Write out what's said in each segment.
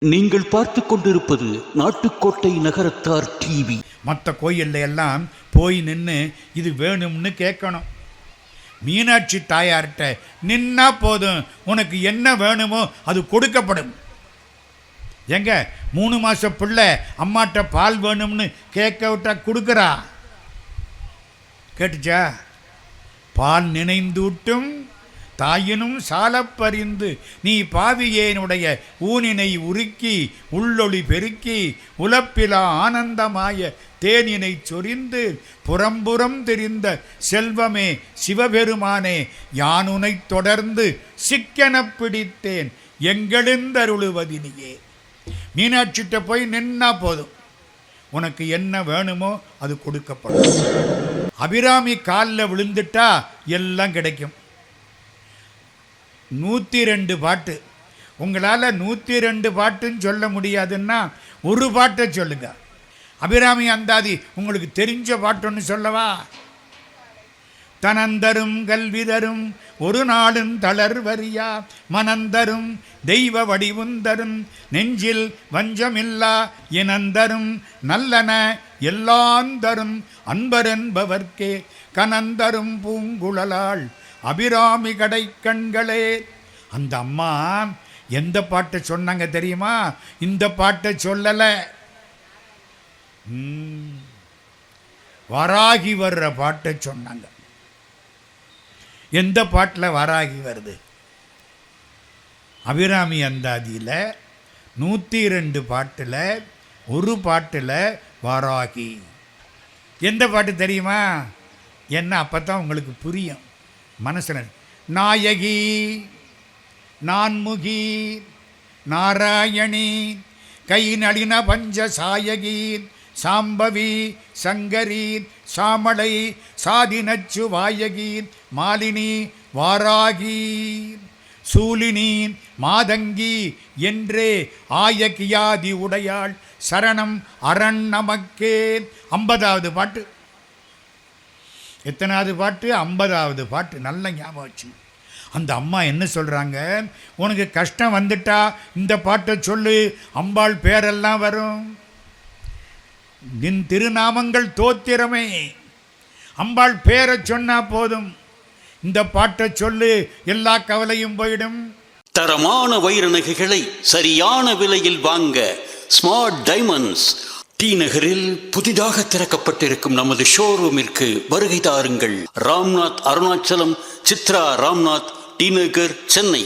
நீங்கள் பார்த்து கொண்டிருப்பது நாட்டுக்கோட்டை நகரத்தார் டிவி. மற்ற கோயில்ல எல்லாம் போய் நின்று இது வேணும்னு கேட்கணும். மீனாட்சி தாயார்கிட்ட நின்னா போதும், உனக்கு என்ன வேணுமோ அது கொடுக்கப்படும். எங்க 3 மாச பிள்ளை அம்மாட்ட பால் வேணும்னு கேட்க விட்டா கொடுக்குறா? கேட்டுச்சா? பால் நினைந்து விட்டும் தாயினும் சாலப்பறிந்து நீ பாவியேனுடைய ஊனினை உருக்கி உள்ளொளி பெருக்கி உலப்பிலா ஆனந்தமாய தேனினை சொரிந்து புறம்புறம் தெரிந்த செல்வமே சிவபெருமானே, யானுனை தொடர்ந்து சிக்கென பிடித்தேன் எங்களெந்தருளுவதினியே. மீனாட்சிட்ட போய் நின்னா போதும், உனக்கு என்ன வேணுமோ அது கொடுக்கப்படும். அபிராமி காலில் விழுந்துட்டா எல்லாம் கிடைக்கும். 102 பாட்டு. உங்களால் 102 பாட்டுன்னு சொல்ல முடியாதுன்னா ஒரு பாட்டை சொல்லுங்க. அபிராமி அந்தாதி உங்களுக்கு தெரிஞ்ச பாட்டுன்னு சொல்லவா? தனந்தரும் கல்வி தரும் ஒரு நாளும் தளர்வரியா மனந்தரும் தெய்வ வடிவுந்தரும் நெஞ்சில் வஞ்சமில்லா இனந்தரும் நல்லன எல்லாந்தரும் அன்பரென்பவர்க்கே கனந்தரும் பூங்குழலாள் அபிராமி கடை கண்களே. அந்த அம்மா எந்த பாட்டை சொன்னாங்க தெரியுமா? இந்த பாட்டை சொல்லல, வராகி வர்ற பாட்டை சொன்னாங்க. எந்த பாட்டில் வராகி வருது? அபிராமி அந்தாதியில் 102 பாட்டில் ஒரு பாட்டில் வராகி. எந்த பாட்டு தெரியுமா? என்ன அப்போத்தான் உங்களுக்கு புரியும் மனசில். நாயகி நான்முகி நாராயணி கை நளின பஞ்ச சாயகி சாம்பவி சங்கரி சாமளை சாதினச்சு வாயகி மாலினி வாராகி சூலினி மாதங்கி என்றே ஆயகியாதி உடையாள் சரணம் அரண் நமக்கே. 50வது பாட்டு. எத்தனாவது பாட்டு? 50வது பாட்டு. நல்ல ஞாபகம் வச்சு. அந்த அம்மா என்ன சொல்கிறாங்க? உனக்கு கஷ்டம் வந்துட்டா இந்த பாட்டை சொல்லு, அம்பாள் பேரெல்லாம் வரும். நின் திருநாமங்கள் தோத்திரமே, அம்பாள் பேரை சொன்னா போதும். இந்த பாட்டை சொல்லு, எல்லா கவலையும் போயிடும். தரமான வைர நகைகளை சரியான விலையில் வாங்க ஸ்மார்ட் டைமண்ட்ஸ் டி நகரில் புதிதாக திறக்கப்பட்டிருக்கும் நமது ஷோரூமிற்கு வருகை தாருங்கள். ராம்நாத் அருணாச்சலம், சித்ரா ராம்நாத், டி நகர், சென்னை.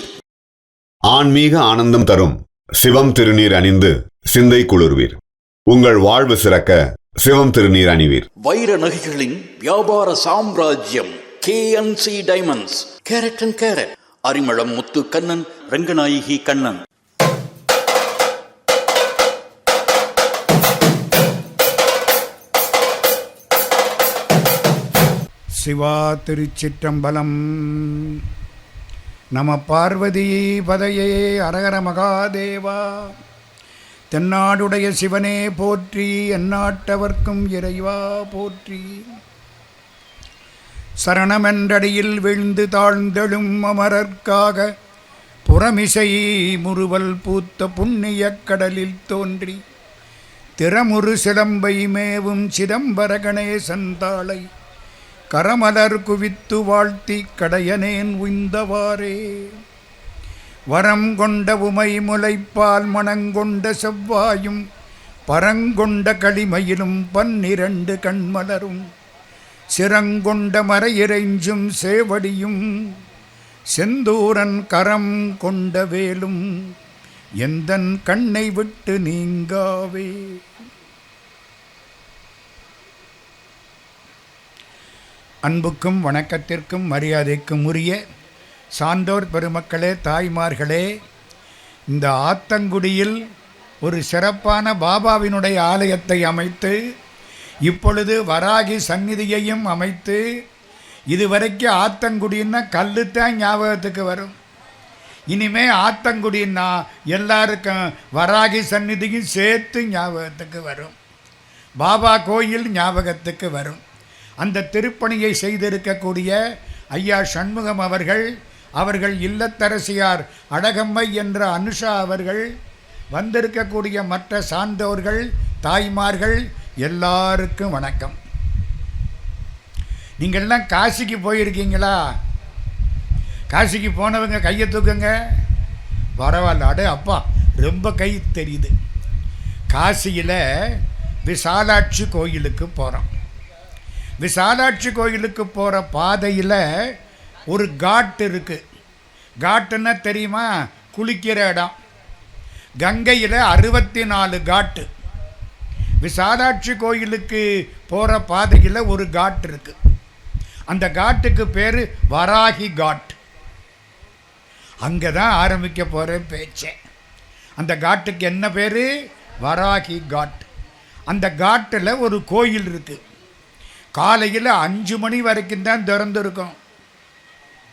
ஆன்மீக ஆனந்தம் தரும் சிவம் திருநீர் அணிந்து சிந்தை குளிர்வீர். உங்கள் வாழ்வு சிறக்க சிவம் திருநீர் அணிவீர். வைர நகைகளின் வியாபார சாம்ராஜ்யம் KNC diamonds. Carat and carat, Arimalam Muthu Kannan, Ranganayaki Kannan. Siva Thiruchitrambalam. நம பார்வதி பதையே அரகர மகாதேவா. தென்னாடுடைய சிவனே போற்றி, எந்நாட்டவர்க்கும் இறைவா போற்றி. சரணமென்றடியில் வீழ்ந்து தாழ்ந்தெழும் அமரர்க்காக புறமிசை முறுவல் பூத்த புண்ணியக் கடலில் தோன்றி திறமுறு சிலம்பை மேவும் சிதம்பர கணேசன் தாளை கரமலர் குவித்து வாழ்த்தி கடையனேன் உய்ந்தவாறே. வரம் கொண்ட உமை முலைப்பால் மணங்கொண்ட செவ்வாயும் பரங்கொண்ட களிமையிலும் 12 கண்மலரும் சிரங்கொண்ட மறையிறைஞ்சும் சேவடியும் செந்தூரன் கரம் கொண்ட வேலும் எந்தன் கண்ணை விட்டு நீங்காவே. அன்புக்கும் வணக்கத்திற்கும் மரியாதைக்கும் உரிய சான்றோர் பெருமக்களே, தாய்மார்களே, இந்த ஆத்தங்குடியில் ஒரு சிறப்பான பாபாவினுடைய ஆலயத்தை அமைத்து இப்பொழுது வராகி சந்நிதியையும் அமைத்து, இதுவரைக்கும் ஆத்தங்குடின்னா கல்லுத்தான் ஞாபகத்துக்கு வரும். இனிமே ஆத்தங்குடின்னா எல்லாருக்கும் வராகி சந்நிதியும் சேர்த்து ஞாபகத்துக்கு வரும், பாபா கோயில் ஞாபகத்துக்கு வரும். அந்த திருப்பணியை செய்திருக்கக்கூடிய ஐயா சண்முகம் அவர்கள், அவர்கள் இல்லத்தரசியார் அழகம்மை என்ற அனுஷா அவர்கள், வந்திருக்கக்கூடிய மற்ற சான்றோர்கள், தாய்மார்கள் எல்லாருக்கும் வணக்கம். நீங்கள்லாம் காசிக்கு போயிருக்கீங்களா? காசிக்கு போனவங்க கையை தூக்குங்க. பரவாயில்ல, அடே அப்பா, ரொம்ப கை தெரியுது. காசியில் விசாலாட்சி கோயிலுக்கு போகிறோம். விசாலாட்சி கோயிலுக்கு போகிற பாதையில் ஒரு காட்டு இருக்குது. காட்டுன்னா தெரியுமா? குளிக்கிற இடம். கங்கையில் 64 காட்டு. விசாலாட்சி கோயிலுக்கு போகிற பாதையில் ஒரு காட்டு இருக்குது. அந்த காட்டுக்கு பேர் வராகி காட். அங்கே தான் ஆரம்பிக்க போகிறேன் பேச்சே. அந்த காட்டுக்கு என்ன பேர்? வராகி காட். அந்த காட்டில் ஒரு கோயில் இருக்குது. காலையில் 5 மணி வரைக்கும் தான் திறந்துருக்கும்.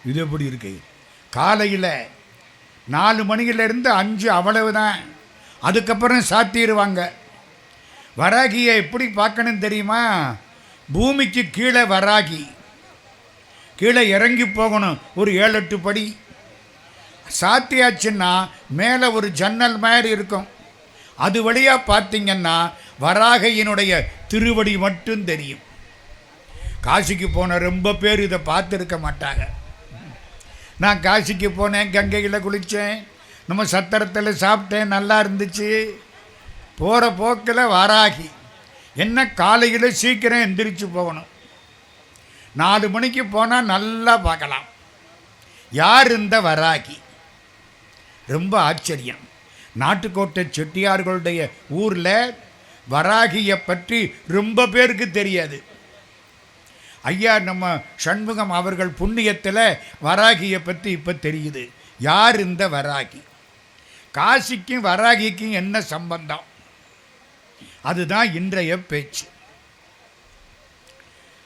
இது எப்படி இருக்கு? காலையில் 4 மணியிலேருந்து 5 அவ்வளவுதான். அதுக்கப்புறம் சாத்திடுவாங்க. வராகியை எப்படி பார்க்கணும் தெரியுமா? பூமிக்கு கீழே வராகி, கீழே இறங்கி போகணும் ஒரு 7-8 படி. சாத்தியாச்சுன்னா மேலே ஒரு ஜன்னல் மாதிரி இருக்கும். அது வழியாக பார்த்தீங்கன்னா வராகையினுடைய திருவடி மட்டும் தெரியும். காசிக்கு போன ரொம்ப பேர் இதை பார்த்துருக்க மாட்டாங்க. நான் காசிக்கு போனேன், கங்கையில் குளித்தேன், நம்ம சத்திரத்தில் சாப்பிட்டேன், நல்லா இருந்துச்சு. போகிற போக்கில் வராகி என்ன காலையில் சீக்கிரம் எந்திரிச்சு போகணும். 4 மணிக்கு போனால் நல்லா பார்க்கலாம். யார் இந்த வராகி? ரொம்ப ஆச்சரியம். நாட்டுக்கோட்டை செட்டியார்களுடைய ஊரில் வராகியை பற்றி ரொம்ப பேருக்கு தெரியாது. ஐயா நம்ம சண்முகம் அவர்கள் புண்ணியத்தில் வராகியை பற்றி இப்போ தெரியுது. யார் இந்த வராகி? காசிக்கும் வராகிக்கும் என்ன சம்பந்தம்? அதுதான் இன்றைய பேச்சு.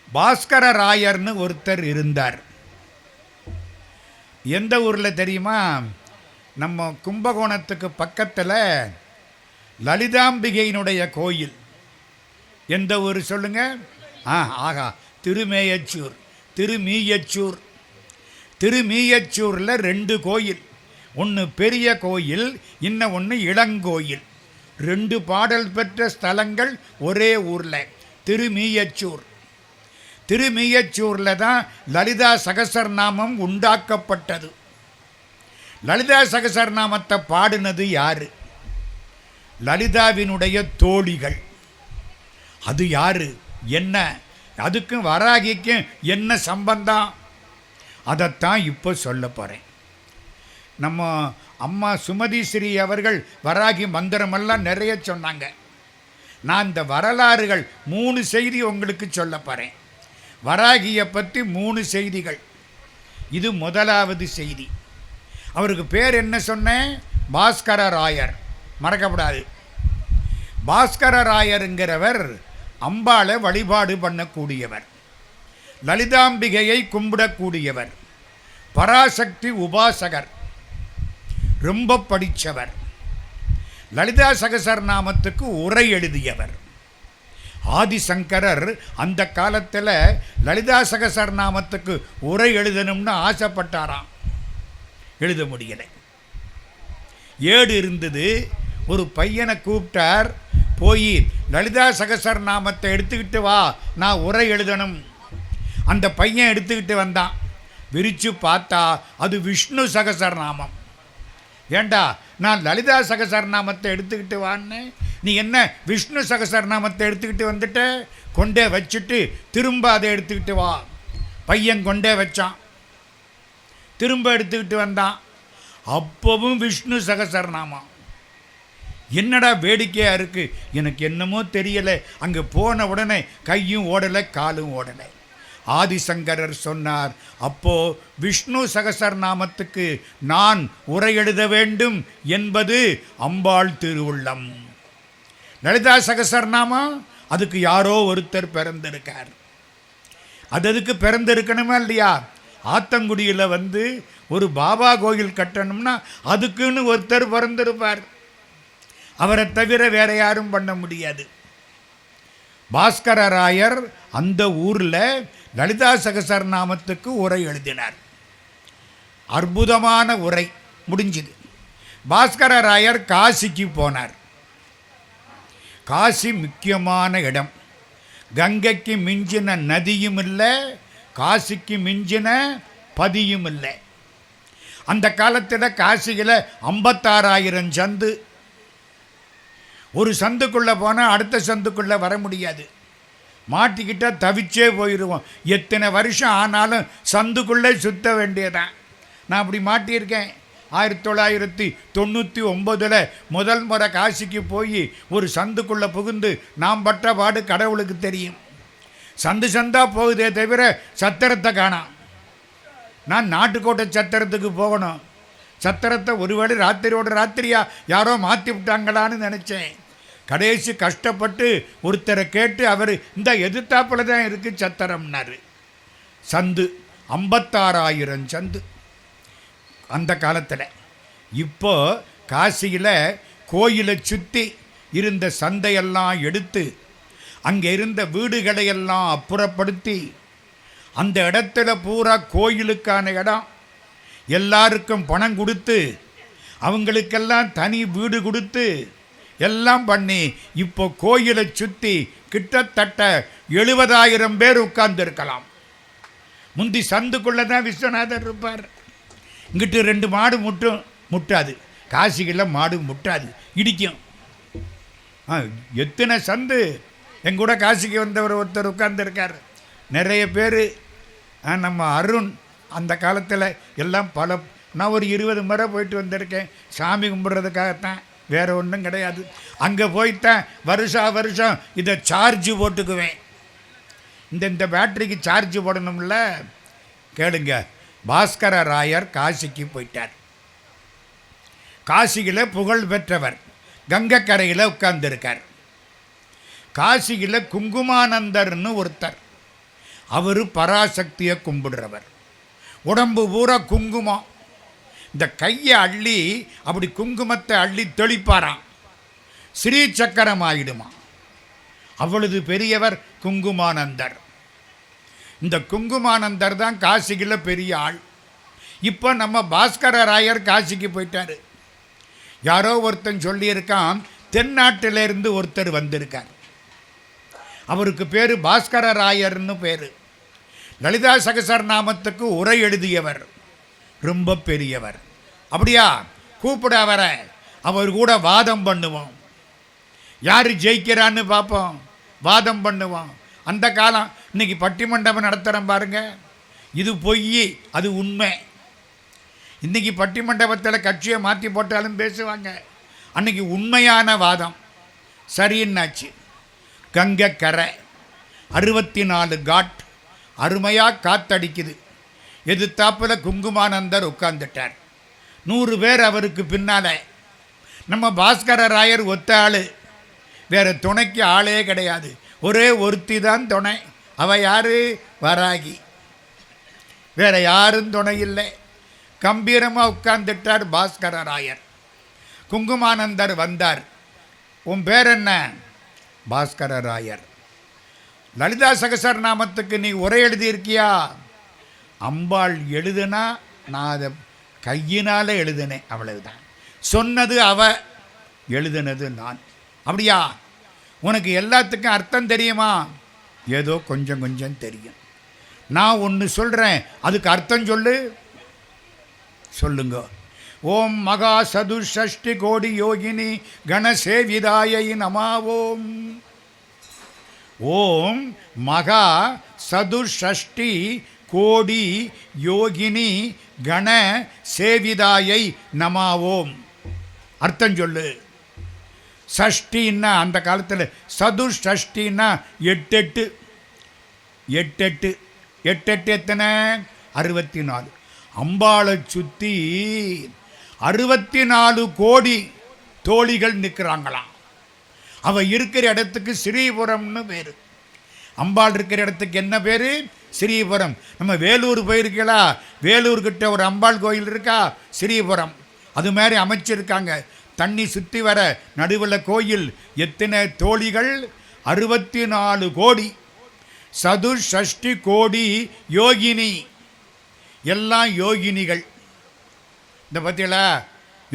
பாஸ்கர ராயர்னு ஒருத்தர் இருந்தார். எந்த ஊரில் தெரியுமா? நம்ம கும்பகோணத்துக்கு பக்கத்தில் லலிதாம்பிகையினுடைய கோயில். எந்த ஊர் சொல்லுங்க? ஆகா, திருமேயச்சூர். திருமீயச்சூர். திருமீயச்சூரில் 2 கோயில். ஒன்று பெரிய கோயில், இன்னும் ஒன்று இளங்கோயில். 2 பாடல் பெற்ற ஸ்தலங்கள் ஒரே ஊரில், திருமீயச்சூர். திருமீயச்சூரில் தான் லலிதா சகசரநாமம் உண்டாக்கப்பட்டது. லலிதா சகசரநாமத்தை பாடினது யாரு? லலிதாவினுடைய தோழிகள். அது யாரு? என்ன? அதுக்கும் வராகிக்கும் என்ன சம்பந்தம்? அதைத்தான் இப்போ சொல்ல போகிறேன். நம்ம அம்மா சுமதி ஸ்ரீ அவர்கள் வராகி மந்திரமெல்லாம் நிறைய சொன்னாங்க. நான் இந்த வரலாறுகள் 3 செய்தி உங்களுக்கு சொல்ல போகிறேன். வராகியை பற்றி 3 செய்திகள். இது முதலாவது செய்தி. அவருக்கு பேர் என்ன சொன்னேன்? பாஸ்கர ராயர். மறக்கப்படாது. பாஸ்கர ராயருங்கிறவர் அம்பாளை வழிபாடு பண்ணக்கூடியவர், லலிதாம்பிகையை கும்பிடக்கூடியவர், பராசக்தி உபாசகர், ரொம்ப படித்தவர், லலிதா சகசரநாமத்துக்கு உரை எழுதியவர். ஆதிசங்கரர் அந்த காலத்தில் லலிதா சகசரநாமத்துக்கு உரை எழுதணும்னு ஆசைப்பட்டாராம். எழுத முடியலை. ஏடு இருந்தது. ஒரு பையனை கூப்பிட்டார். போய் லலிதா சகசரநாமத்தை எடுத்துக்கிட்டு வா, நான் உரை எழுதணும். அந்த பையன் எடுத்துக்கிட்டு வந்தான். விரித்து பார்த்தா அது விஷ்ணு சகசரநாமம். ஏண்டா, நான் லலிதா சகசரநாமத்தை எடுத்துக்கிட்டு வான்னு, நீ என்ன விஷ்ணு சகசரநாமத்தை எடுத்துக்கிட்டு வந்துட்ட? கொண்டே வச்சுட்டு திரும்ப அதை எடுத்துக்கிட்டு வா. பையன் கொண்டே வச்சான். திரும்ப எடுத்துக்கிட்டு வந்தான். அப்பவும் விஷ்ணு சகசரநாமம். என்னடா வேடிக்கையாக இருக்குது, எனக்கு என்னமோ தெரியலை. அங்கே போன உடனே கையும் ஓடலை, காலும் ஓடலை. ஆதிசங்கரர் சொன்னார், அப்போ விஷ்ணு சகசரநாமத்துக்கு நான் உரை எழுத வேண்டும் என்பது அம்பாள் திருவுள்ளம். லலிதா சகசரநாமம் அதுக்கு யாரோ ஒருத்தர் பிறந்திருக்கார். அதுக்கு பிறந்திருக்கணுமா இல்லையா? ஆத்தங்குடியில் ஒரு பாபா கோயில் கட்டணும்னா அதுக்குன்னு ஒருத்தர் பிறந்திருப்பார். அவரை தவிர வேற யாரும் பண்ண முடியாது. பாஸ்கர ராயர் அந்த ஊரில் லலிதா சகசரநாமத்துக்கு உரை எழுதினார். அற்புதமான உரை. முடிஞ்சுது. பாஸ்கரராயர் காசிக்கு போனார். காசி முக்கியமான இடம். கங்கைக்கு மிஞ்சின நதியும் இல்லை, காசிக்கு மிஞ்சின பதியும் இல்லை. அந்த காலத்தில் காசியில் 56,000 சந்து. ஒரு சந்துக்குள்ளே போனால் அடுத்த சந்துக்குள்ளே வர முடியாது. மாட்டிக்கிட்டால் தவிச்சே போயிடுவோம். எத்தனை வருஷம் ஆனாலும் சந்துக்குள்ளே சுற்ற வேண்டியதான். நான் அப்படி மாட்டியிருக்கேன். 1999 முதல் முறை காசிக்கு போய் ஒரு சந்துக்குள்ளே புகுந்து நாம் பட்ட பாடு கடவுளுக்கு தெரியும். சந்து சந்தாக போகுதே தவிர சத்திரத்தை காணாம். நான் நாட்டுக்கோட்டை சத்திரத்துக்கு போகணும். சத்திரத்தை ஒருவேளை ராத்திரியோட ராத்திரியா யாரோ மாற்றி விட்டாங்களான்னு நினச்சேன். கடைசி கஷ்டப்பட்டு ஒருத்தரை கேட்டு அவர் இந்த எதிர்த்தாப்பில் தான் இருக்குது சத்திரம்னாரு. சந்து 56,000 சந்து அந்த காலத்தில். இப்போ காசியில் கோயிலை சுற்றி இருந்த சந்தையெல்லாம் எடுத்து அங்கே இருந்த வீடுகளையெல்லாம் அப்புறப்படுத்தி அந்த இடத்துல பூரா கோயிலுக்கான இடம், எல்லாருக்கும் பணம் கொடுத்து அவங்களுக்கெல்லாம் தனி வீடு கொடுத்து எல்லாம் பண்ணி இப்போ கோயிலை சுற்றி கிட்டத்தட்ட 70,000 பேர் உட்கார்ந்துருக்கலாம். முந்தி சந்துக்குள்ளே தான் விஸ்வநாதர் இருப்பார். இங்கிட்டு 2 மாடு முட்டாது. காசிகளில் மாடு முட்டாது, இடிக்கும். எத்தனை சந்து. எங்கூட காசிக்கு வந்தவர் ஒருத்தர் உட்கார்ந்துருக்கார். நிறைய பேர். நம்ம அருண் அந்த காலத்தில் எல்லாம் நான் ஒரு 20 முறை போயிட்டு வந்திருக்கேன். சாமி கும்பிட்றதுக்காகத்தான், வேறு ஒன்றும் கிடையாது. அங்கே போய்த்தான் வருஷம் இதை சார்ஜ் போட்டுக்குவேன். இந்த பேட்டரிக்கு சார்ஜ் போடணும்ல. கேளுங்க, பாஸ்கரராயர் காசிக்கு போயிட்டார். காசியில் புகழ் பெற்றவர். கங்கைக்கரையில் உட்கார்ந்துருக்கார். காசியில் குங்குமானந்தர்னு ஒருத்தர். அவர் பராசக்தியை கும்பிடுறவர். உடம்பு பூரா குங்குமம். இந்த கையை அள்ளி அப்படி குங்குமத்தை அள்ளி தெளிப்பாராம். ஸ்ரீ சக்கரம் ஆயிடுமா. அவ்வளவு பெரியவர் குங்குமானந்தர். இந்த குங்குமானந்தர் தான் காசியில் பெரிய ஆள். இப்போ நம்ம பாஸ்கரராயர் காசிக்கு போயிட்டார். யாரோ ஒருத்தன் சொல்லியிருக்கான், தென்னாட்டிலிருந்து ஒருத்தர் வந்திருக்கார். அவருக்கு பேர் பாஸ்கரராயர்னு பேர். லலிதா சகசரநாமத்துக்கு உரை எழுதியவர். ரொம்ப பெரியவர். அப்படியா, கூப்பிட அவரை. அவர் கூட வாதம் பண்ணுவோம். யார் ஜெயிக்கிறான்னு பார்ப்போம். வாதம் பண்ணுவோம். அந்த காலம். இன்னைக்கு பட்டிமண்டபம் நடத்துகிறோம் பாருங்க. இது பொய், அது உண்மை. இன்றைக்கி பட்டிமண்டபத்தில் கட்சியை மாற்றி போட்டாலும் பேசுவாங்க. அன்றைக்கி உண்மையான வாதம் சரின்னாச்சு. கங்கை கரை 64 காட் அருமையாக காத்தடிக்குது. எதிர்த்தாப்பில் குங்குமானந்தர் உட்கார்ந்துட்டார். 100 பேர் அவருக்கு பின்னால். நம்ம பாஸ்கரராயர் ஒத்த ஆள். வேறு துணைக்கு ஆளே கிடையாது. ஒரே ஒருத்தி தான் துணை. அவள் யார்? வராகி. வேறு யாரும் துணை இல்லை. கம்பீரமாக உட்கார்ந்துட்டார் பாஸ்கரராயர். குங்குமானந்தர் வந்தார். உன் பேர் என்ன? பாஸ்கரராயர். லலிதா சகசரநாமத்துக்கு நீ உரை எழுதியிருக்கியா? அம்பாள் எழுதுனா நான் அதை கையினால் எழுதுனேன், அவ்வளவுதான். சொன்னது அவ, எழுதுனது நான். அப்படியா? உனக்கு எல்லாத்துக்கும் அர்த்தம் தெரியுமா? ஏதோ கொஞ்சம் கொஞ்சம் தெரியும். நான் ஒன்று சொல்கிறேன், அதுக்கு அர்த்தம் சொல்லு. சொல்லுங்க. ஓம் மகா சதுஷ்டி கோடி யோகினி கணசேவிதாயை நம. ஓம் மகா சதுஷ்டி கோடி யோகினி கண சேவிதாயை நமாவோம். அர்த்தம் சொல்லு. சஷ்டின்னா அந்த காலத்தில் சதுஷ்டின்னா 8 எத்தனை? 64. அம்பாளை சுற்றி 64 கோடி தோழிகள் நிற்கிறாங்களாம். அவள் இருக்கிற இடத்துக்கு ஸ்ரீபுரம்னு பேர். அம்பாள் இருக்கிற இடத்துக்கு என்ன பேர்? ஸ்ரீபுரம். நம்ம வேலூர் போயிருக்கீங்களா? வேலூர்கிட்ட ஒரு அம்பாள் கோயில் இருக்கா, ஸ்ரீபுரம். அது மாதிரி அமைச்சிருக்காங்க. தண்ணி சுற்றி வர நடுவில் கோயில். எத்தனை தோழிகள்? 64 கோடி. சதுஷ்டி கோடி யோகினி. எல்லாம் யோகினிகள். இந்த பற்றியலா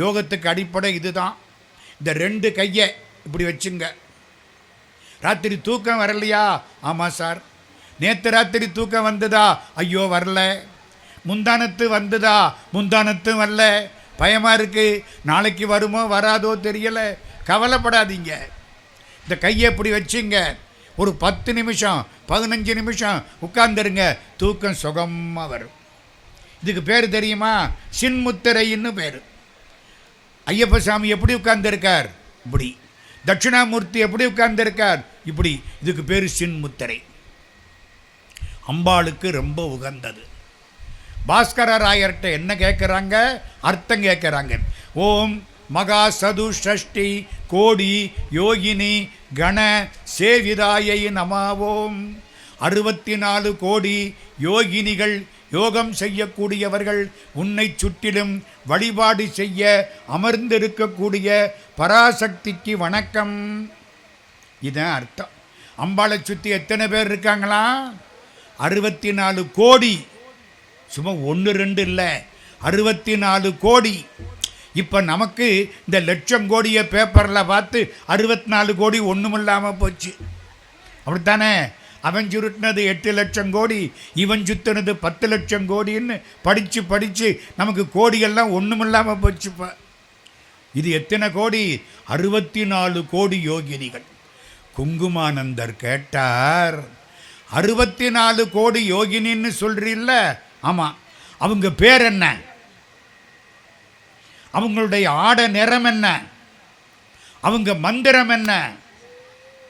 யோகத்துக்கு அடிப்படை இதுதான். இந்த 2 கையை இப்படி வச்சுங்க. ராத்திரி தூக்கம் வரலையா? ஆமாம் சார். நேற்று ராத்திரி தூக்கம் வந்ததா? ஐயோ வரல. முந்தானத்து வந்ததா? முந்தானத்தும் வரல. பயமாக இருக்குது, நாளைக்கு வருமோ வராதோ தெரியலை. கவலைப்படாதீங்க. இந்த கையை இப்படி வச்சுங்க. ஒரு 10 நிமிஷம் 15 நிமிஷம் உட்கார்ந்துருங்க, தூக்கம் சுகமாக வரும். இதுக்கு பேர் தெரியுமா? சின்முத்திரைன்னு பேர். ஐயப்ப சாமி எப்படி உட்கார்ந்துருக்கார்? இப்படி. தட்சிணாமூர்த்தி எப்படி உட்கார்ந்துருக்கார்? இப்படி. இதுக்கு பேர் சின்முத்திரை. அம்பாளுக்கு ரொம்ப உகந்தது. பாஸ்கர ராயர்கிட்ட என்ன கேட்குறாங்க? அர்த்தம் கேட்குறாங்க. ஓம் மகா சதுஷ்டி கோடி யோகினி கண சேவிதாயை நமாவோம். 64 கோடி யோகினிகள், யோகம் செய்யக்கூடியவர்கள், உன்னை சுற்றிலும் வழிபாடு செய்ய அமர்ந்திருக்கக்கூடிய பராசக்திக்கு வணக்கம். இதுதான் அர்த்தம். அம்பாளை சுற்றி எத்தனை பேர் இருக்காங்களா? 64 கோடி. சும்மா 1 2 இல்லை, 64 கோடி. இப்போ நமக்கு இந்த லட்சம் கோடியை பேப்பரில் பார்த்து 64 கோடி ஒன்றுமில்லாமல் போச்சு. அப்படித்தானே? அவன் சுருட்டினது 8 லட்சம் கோடி, இவன் சுத்தினது 10 லட்சம் கோடின்னு படித்து படித்து நமக்கு கோடியெல்லாம் ஒன்றுமில்லாமல் போச்சுப்பா. இது எத்தனை கோடி? 64 கோடி யோகினிகள். குங்குமானந்தர் கேட்டார், 64 கோடி யோகினின்னு சொல்றீல்ல? ஆமாம். அவங்க பேர் என்ன? அவங்களுடைய ஆடை நிறம் என்ன? அவங்க மந்திரம் என்ன?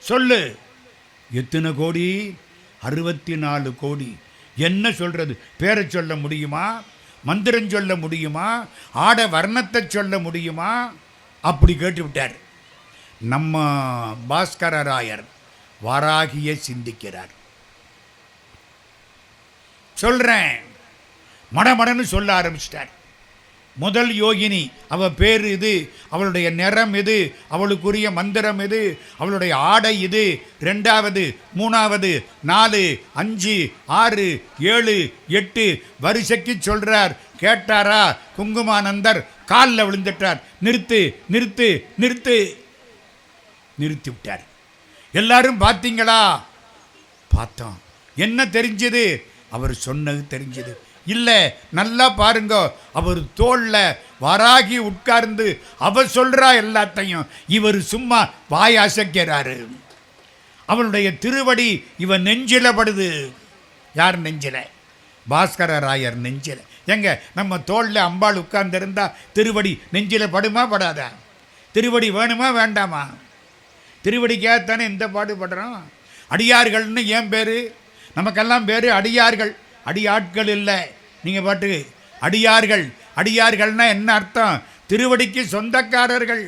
சொல்லு. எத்தனை கோடி? 64 கோடி. என்ன சொல்றது? பேரை சொல்ல முடியுமா? மந்திரம் சொல்ல முடியுமா? ஆட வர்ணத்தை சொல்ல முடியுமா? அப்படி கேட்டு விட்டார். நம்ம பாஸ்கர ராயர் வாராகியை சிந்திக்கிறார். சொல்றேன், மடமடன்னு சொல்ல ஆரம்பிச்சிட்டார். முதல் யோகினி, அவ பேர் இது, அவளுடைய நிறம் இது, அவளுக்குரிய மந்திரம் இது, அவளுடைய ஆடை இது. 2வது, 3வது, 4, 5, 6, 7, 8 வரிசைக்கு சொல்றார். கேட்டாரா? குங்குமானந்தர் காலில் விழுந்துட்டார். நிறுத்து நிறுத்து நிறுத்து. நிறுத்தி விட்டார். எல்லாரும் பார்த்தீங்களா? பார்த்தோம். என்ன தெரிஞ்சது? அவர் சொன்னது தெரிஞ்சது இல்லை. நல்லா பாருங்க, அவர் தோல்ல வாராகி உட்கார்ந்து அவர் சொல்றா எல்லாத்தையும். இவர் சும்மா வாய் அசைக்கிறாரு. அவனுடைய திருவடி இவன் நெஞ்சில படுது. யார் நெஞ்சில? பாஸ்கர ராயர் நெஞ்சில. எங்க நம்ம தோல்ல அம்பாள் உட்கார்ந்திருந்தா திருவடி நெஞ்சில படுமா படாதா? திருவடி வேணுமா வேண்டாமா? திருவடிக்காகத்தானே இந்த பாடுபடுறோம். அடியார்கள்னு ஏன் பேர்? நமக்கெல்லாம் பேர் அடியார்கள், அடியாட்கள் இல்லை. நீங்கள் பாட்டு அடியார்கள். அடியார்கள்னா என்ன அர்த்தம்? திருவடிக்கு சொந்தக்காரர்கள்.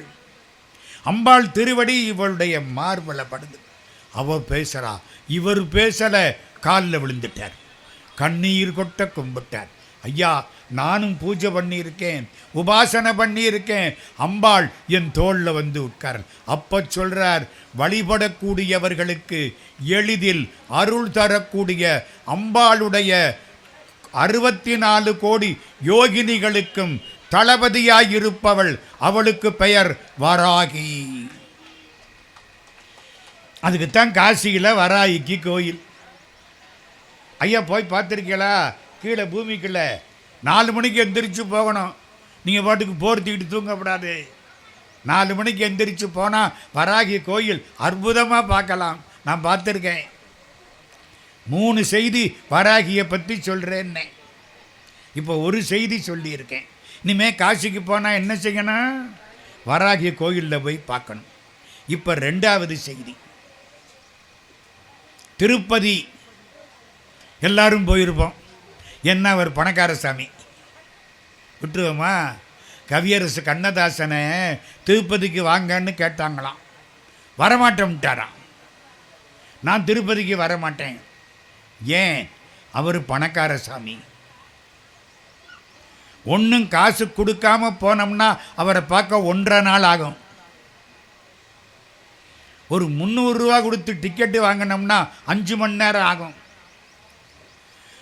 அம்பாள் திருவடி இவளுடைய மார்பல படுது. அவ பேசுறா, இவர் பேசல. காலில் விழுந்துட்டார், கண்ணீர் கொட்ட கும்பிட்டார். ஐயா, நானும் பூஜை பண்ணியிருக்கேன், உபாசனை பண்ணியிருக்கேன். அம்பாள் என் தோளில் வந்து உட்கார். அப்போ சொல்றார், வழிபடக்கூடியவர்களுக்கு எளிதில் அருள் தரக்கூடிய அம்பாளுடைய 64 கோடி யோகினிகளுக்கும் தளபதியாயிருப்பவள், அவளுக்கு பெயர் வாராகி. அதுக்குத்தான் காசியில் வராகிக்கு கோயில். ஐயா போய் பார்த்துருக்கீங்களா? கீழே பூமிக்குள்ள 4 மணிக்கு எந்திரிச்சு போகணும். நீங்கள் பாட்டுக்கு போர்த்திக்கிட்டு தூங்கப்படாது. 4 மணிக்கு எந்திரிச்சு போனால் வராகி கோயில் அற்புதமாக பார்க்கலாம். நான் பார்த்துருக்கேன். 3 செய்தி வராகியை பற்றி சொல்கிறேன்னே. இப்போ ஒரு செய்தி சொல்லியிருக்கேன். இனிமேல் காசிக்கு போனால் என்ன செய்யணும்? வராகிய கோயிலில் போய் பார்க்கணும். இப்போ 2வது செய்தி, திருப்பதி. எல்லாரும் போயிருப்போம். என்ன, அவர் பணக்கார சாமி, விட்டுருவோமா? கவியரசு கண்ணதாசனை திருப்பதிக்கு வாங்கன்னு கேட்டாங்களாம். வரமாட்டேன்ட்டாராம். நான் திருப்பதிக்கு வரமாட்டேன். ஏன்? அவர் பணக்கார சாமி. ஒன்றும் காசு கொடுக்காம போனோம்னா அவரை பார்க்க 1.5 நாள் ஆகும். ஒரு 300 ரூபா கொடுத்து டிக்கெட்டு வாங்கினோம்னா 5 மணி நேரம் ஆகும்.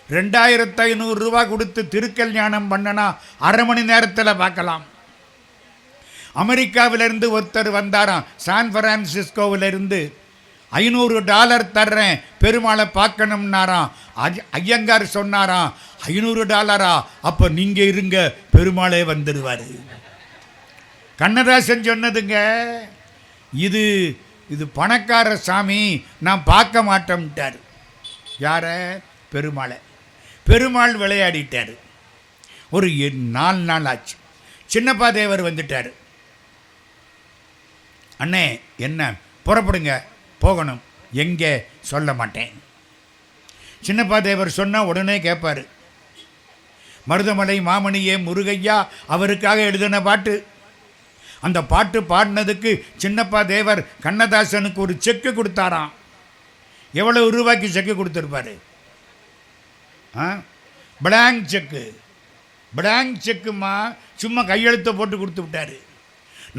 2500 ரூபா கொடுத்து திருக்கல்யாணம் பண்ணனா 1/2 மணி நேரத்தில் பார்க்கலாம். அமெரிக்காவிலிருந்து ஒருத்தர் வந்தாராம், சான் பிரான்சிஸ்கோவிலிருந்து. $500 தர்றேன், பெருமாளை பார்க்கணும்னாராம். ஐயங்கார் சொன்னாராம், $500? அப்போ நீங்கள் இருங்க, பெருமாளே வந்துடுவார். கண்ணதாசன் சொன்னதுங்க. இது இது பணக்கார சாமி, நான் பார்க்க மாட்டேன்ட்டார். யார? பெருமாளை. பெருமாள் விளையாடிட்டார். ஒரு 4 நாள் ஆச்சு. சின்னப்பா தேவர் வந்துட்டார். அண்ணே என்ன, புறப்படுங்க, போகணும். எங்கே சொல்ல மாட்டேன். சின்னப்பா தேவர் சொன்னால் உடனே கேட்பார். மருதமலை மாமணியே முருகையா அவருக்காக எழுதின பாட்டு. அந்த பாட்டு பாடினதுக்கு சின்னப்பா தேவர் கண்ணதாசனுக்கு ஒரு செக்கு கொடுத்தாராம். எவ்வளவு ரூபாய்க்கு செக்கு கொடுத்துருப்பாரு? பிளாங்க் செக்கு. பிளாங்க் செக்குமா, சும்மா கையெழுத்தை போட்டு கொடுத்து விட்டாரு.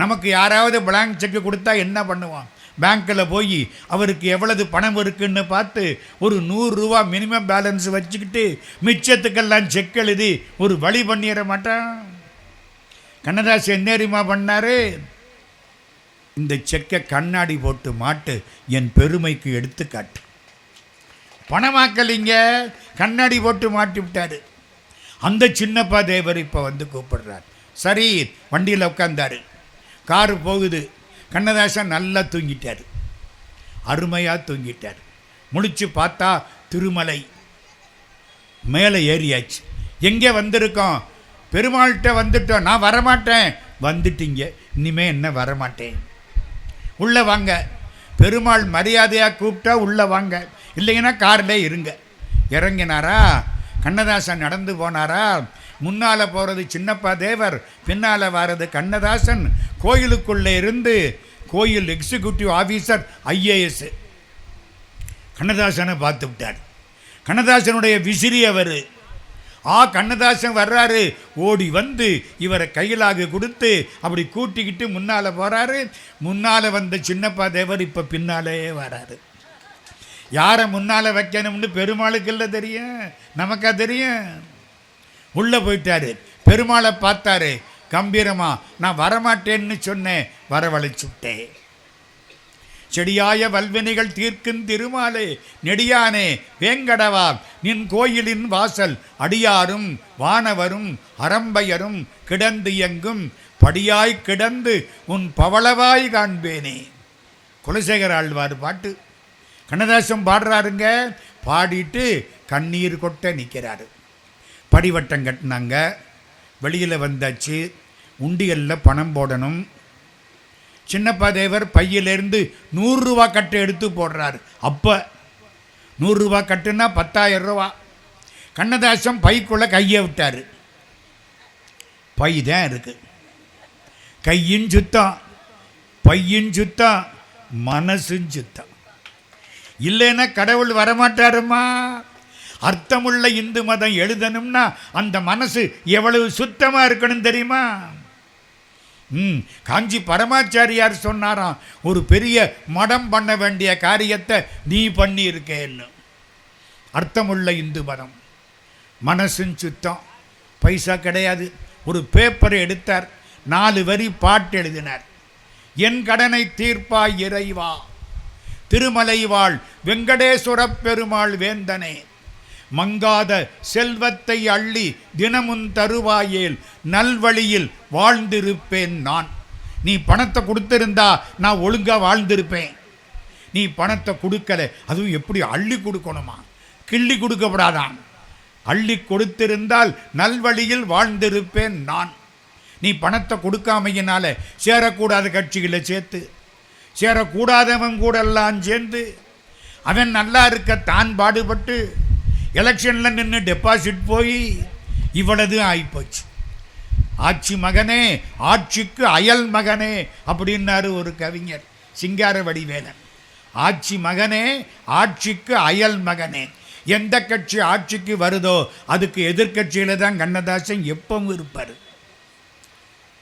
நமக்கு யாராவது பிளாங்க் செக்கு கொடுத்தா என்ன பண்ணுவான்? பேங்க்கில் போய் அவருக்கு எவ்வளவு பணம் இருக்குன்னு பார்த்து ஒரு $100 மினிமம் பேலன்ஸ் வச்சுக்கிட்டு மிச்சத்துக்கெல்லாம் செக் எழுதி ஒரு வழி பண்ணிட மாட்டான். கண்ணதாசன் என்ன தெரியுமா பண்ணாரு? இந்த செக்கை கண்ணாடி போட்டு மாட்டு, என் பெருமைக்கு எடுத்துக்காட்டு. பணமாக்கலிங்க, கண்ணாடி போட்டு மாட்டி விட்டாரு. அந்த சின்னப்பா தேவர் இப்போ வந்து கூப்பிடுறார். சரி, வண்டியில் உட்காந்தாரு. காரு போகுது. கண்ணதாசன் நல்லா தூங்கிட்டார், அருமையாக தூங்கிட்டார். முழிச்சு பார்த்தா திருமலை மேலே ஏறியாச்சு. எங்கே வந்திருக்கோம்? பெருமாள்கிட்ட வந்துட்டோம். நான் வரமாட்டேன். வந்துட்டீங்க, இனிமே என்ன வரமாட்டேன். உள்ளே வாங்க. பெருமாள் மரியாதையாக கூப்பிட்டா உள்ளே வாங்க, இல்லைங்கன்னா காரில் இருங்க. இறங்கினாரா? கண்ணதாசன் நடந்து போனாரா? முன்னால் போகிறது சின்னப்பா தேவர், பின்னால் வர்றது கண்ணதாசன். கோயிலுக்குள்ளே இருந்து கோயில் எக்ஸிக்யூட்டிவ் ஆஃபீஸர் IAS கண்ணதாசனை பார்த்து விட்டார். கண்ணதாசனுடைய விசிறி அவர். கண்ணதாசன் வர்றாரு. ஓடி வந்து இவரை கையிலாக கொடுத்து அப்படி கூட்டிக்கிட்டு முன்னால் போகிறாரு. முன்னால் வந்த சின்னப்பா தேவர் இப்போ பின்னாலே வராரு. யாரை முன்னால் வைக்கணும்னு பெருமாளுக்கு இல்லை தெரியும், நமக்கா தெரியும். உள்ளே போயிட்டாரு. பெருமாளை பார்த்தாரு கம்பீரமா. நான் வரமாட்டேன்னு சொன்னேன், வரவழைச்சுட்டேன். செடியாய வல்வினைகள் தீர்க்கும் திருமாலே நெடியானே வேங்கடவா, நின் கோயிலின் வாசல் அடியாரும் வானவரும் அரம்பையரும் கிடந்து எங்கும் படியாய் கிடந்து உன் பவளவாய் காண்பேனே. குலசேகர ஆழ்வார் பாட்டு. கண்ணதாசன் பாடுறாருங்க. பாடிட்டு கண்ணீர் கொட்ட நிற்கிறாரு. படிவட்டம் கட்டினாங்க. வெளியில் வந்தாச்சு. உண்டியலில் பணம் போடணும். சின்னப்பா தேவர் பையிலேருந்து $100 கட்டு எடுத்து போடுறாரு. அப்போ $100 கட்டுன்னா 10,000 ரூபா. கண்ணதாசன் பைக்குள்ளே கையை விட்டார். பை தான் இருக்கு. கையின் சுத்தம், பையின் சுத்தம், மனசும் சுத்தம். இல்லைன்னா கடவுள் வரமாட்டாருமா. அர்த்தமுள்ள இந்து மதம் எழுதணும்னா அந்த மனசு எவ்வளவு சுத்தமாக இருக்கணும் தெரியுமா? காஞ்சி பரமாச்சாரியார் சொன்னாராம், ஒரு பெரிய மடம் பண்ண வேண்டிய காரியத்தை நீ பண்ணி இருக்கேன்னு. அர்த்தமுள்ள இந்து மதம், மனசும் சுத்தம், பைசா கிடையாது. ஒரு பேப்பரை எடுத்தார், 4 வரி பாட்டு எழுதினார். என் கடனை தீர்ப்பாய் இறைவா, திருமலை வாழ் வெங்கடேஸ்வர பெருமாள் வேந்தனே, மங்காத செல்வத்தை அள்ளி தினமுன் தருவாயேல் நல்வழியில் வாழ்ந்திருப்பேன் நான். நீ பணத்தை கொடுத்திருந்தா நான் ஒழுங்கா வாழ்ந்திருப்பேன். நீ பணத்தை கொடுக்கல. அதுவும் எப்படி அள்ளி கொடுக்கணுமா, கிள்ளி கொடுக்கப்படாதான். அள்ளி கொடுத்திருந்தால் நல்வழியில் வாழ்ந்திருப்பேன் நான். நீ பணத்தை கொடுக்காமையினால சேரக்கூடாத கட்சிகளை சேர்த்து, சேரக்கூடாதவன் கூட எல்லாம் சேர்ந்து, அவன் நல்லா இருக்க தான் பாடுபட்டு எலெக்ஷனில் நின்று டெபாசிட் போய் இவ்வளவு ஆகிப்போச்சு. ஆட்சி மகனே ஆட்சிக்கு அயல் மகனே அப்படின்னாரு ஒரு கவிஞர் சிங்கார வடிவேலன். ஆட்சி மகனே ஆட்சிக்கு அயல் மகனே. எந்த கட்சி ஆட்சிக்கு வருதோ அதுக்கு எதிர்கட்சியில தான் கண்ணதாசன் எப்பவும் இருப்பார்.